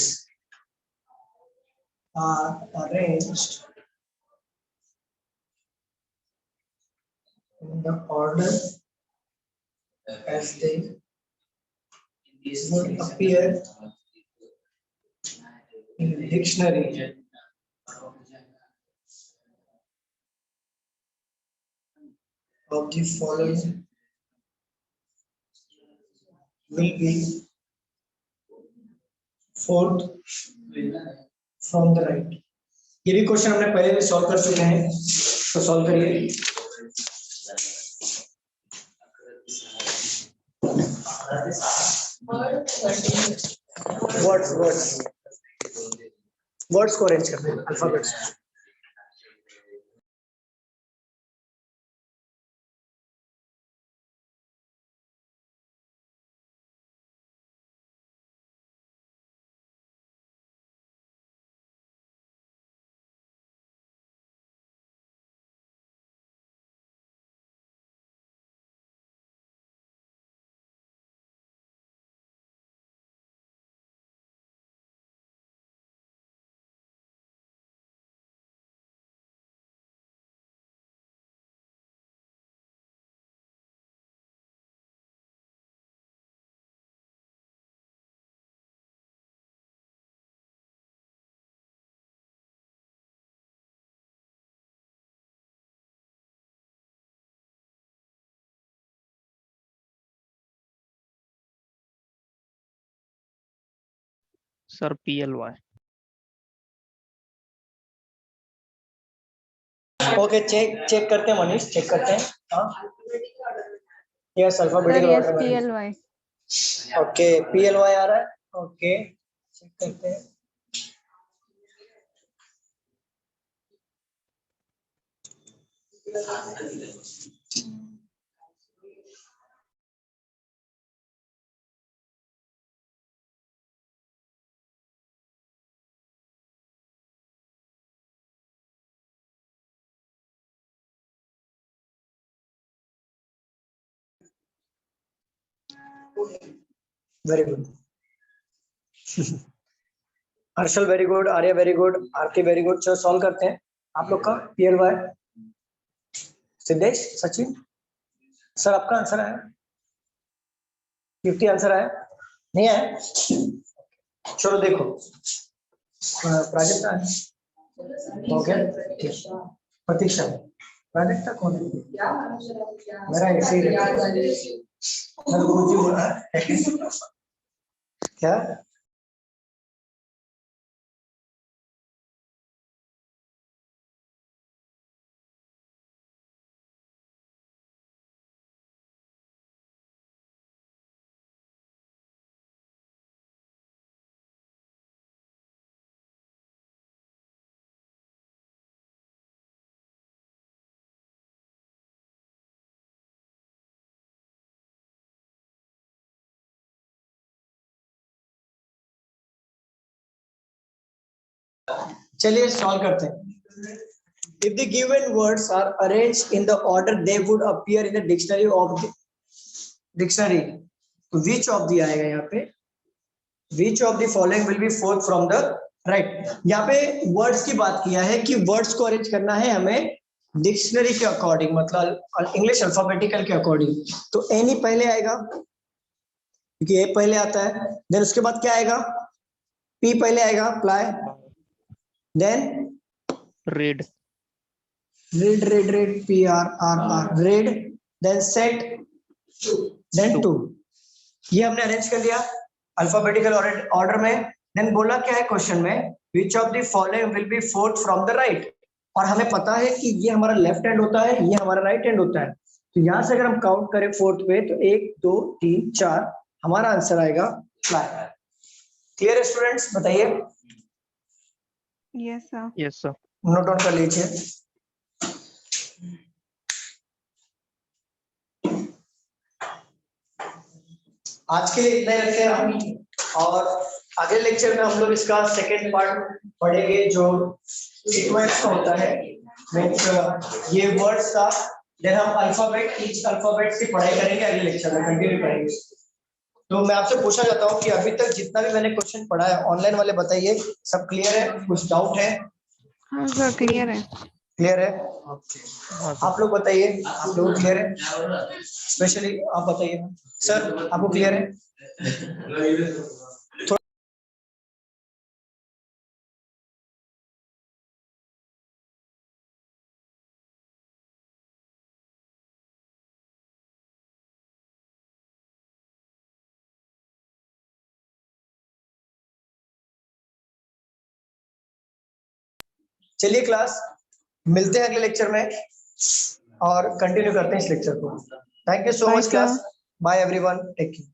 are arranged in the order as they would appear in dictionary of the following will be fourth from the right। ये भी क्वेश्चन हमने पहले भी सॉल्व कर चुके हैं, तो सॉल्व करिए। वर्ड्स वर्ड्स वर्ड्स को अरेंज करते हैं alphabets. Sir PLY. Okay, check करते हैं मनीष, चेक करते हैं। हाँ yes, sir alphabetical yes order में। PLY. ओके, PLY आ रहा है। ओके, चेक करते हैं। Very good. Harshal very good, Arya very good, Aarti very good. चलो सॉल्व करते हैं आप लोग का PLY। सिद्धेश, सचिन सर, आपका आंसर है 50 आंसर है, नहीं है? चलो देखो, प्राजक्ता है, हो गया। प्रतीक्षा, प्राजक्ता कौन है? मेरा ऐसे ही रहता है। मैं गुरुजी बोला क्या? चलिए सॉल्व करते हैं। If the given words are arranged in the order they would appear in the dictionary of the dictionary, which of the आएगा यहाँ पे? Which of the following will be fourth from the right? यहाँ पे words की बात किया है कि words को अरेंज करना है हमें डिक्शनरी के अकॉर्डिंग, मतलब इंग्लिश अल्फाबेटिकल के अकॉर्डिंग। तो एनी पहले आएगा क्योंकि ए पहले आता है, देन उसके बाद क्या आएगा? पी पहले आएगा, ply, then Read. read, read, read, PRRR, read, then set, then to। ये हमने अरेंज कर लिया अल्फाबेटिकल ऑर्डर में। देन बोला क्या है क्वेश्चन में? Which of the following will be fourth from the right. और हमें पता है कि ये हमारा लेफ्ट हैंड होता है, ये हमारा राइट हैंड होता है। तो यहाँ से अगर हम काउंट करें फोर्थ पे तो 1 2 3 4 हमारा आंसर आएगा फ्लाई। क्लियर है स्टूडेंट्स? बताइए। Yes sir. Yes sir. Note down कर लीजिए। आज के लिए इतना ही रखते हैं हम, और अगले लेक्चर में हम लोग इसका सेकेंड पार्ट पढ़ेंगे जो सीक्वेंस का होता है। मींस ये वर्ड्स का, देन हम अल्फाबेट, ईच अल्फाबेट की पढ़ाई करेंगे अगले लेक्चर में, कंटिन्यू करेंगे। तो मैं आपसे पूछना चाहता हूँ कि अभी तक जितना भी मैंने क्वेश्चन पढ़ा है, ऑनलाइन वाले बताइए सब क्लियर है? कुछ डाउट है? हाँ सर क्लियर है। क्लियर है? हाँ सर। आप लोग बताइए, आप लोग क्लियर है? स्पेशली आप बताइए सर, आपको क्लियर है? चलिए क्लास, मिलते हैं अगले लेक्चर में और कंटिन्यू करते हैं इस लेक्चर को। Thank you so Bye, much sir. Class. Bye everyone, take care.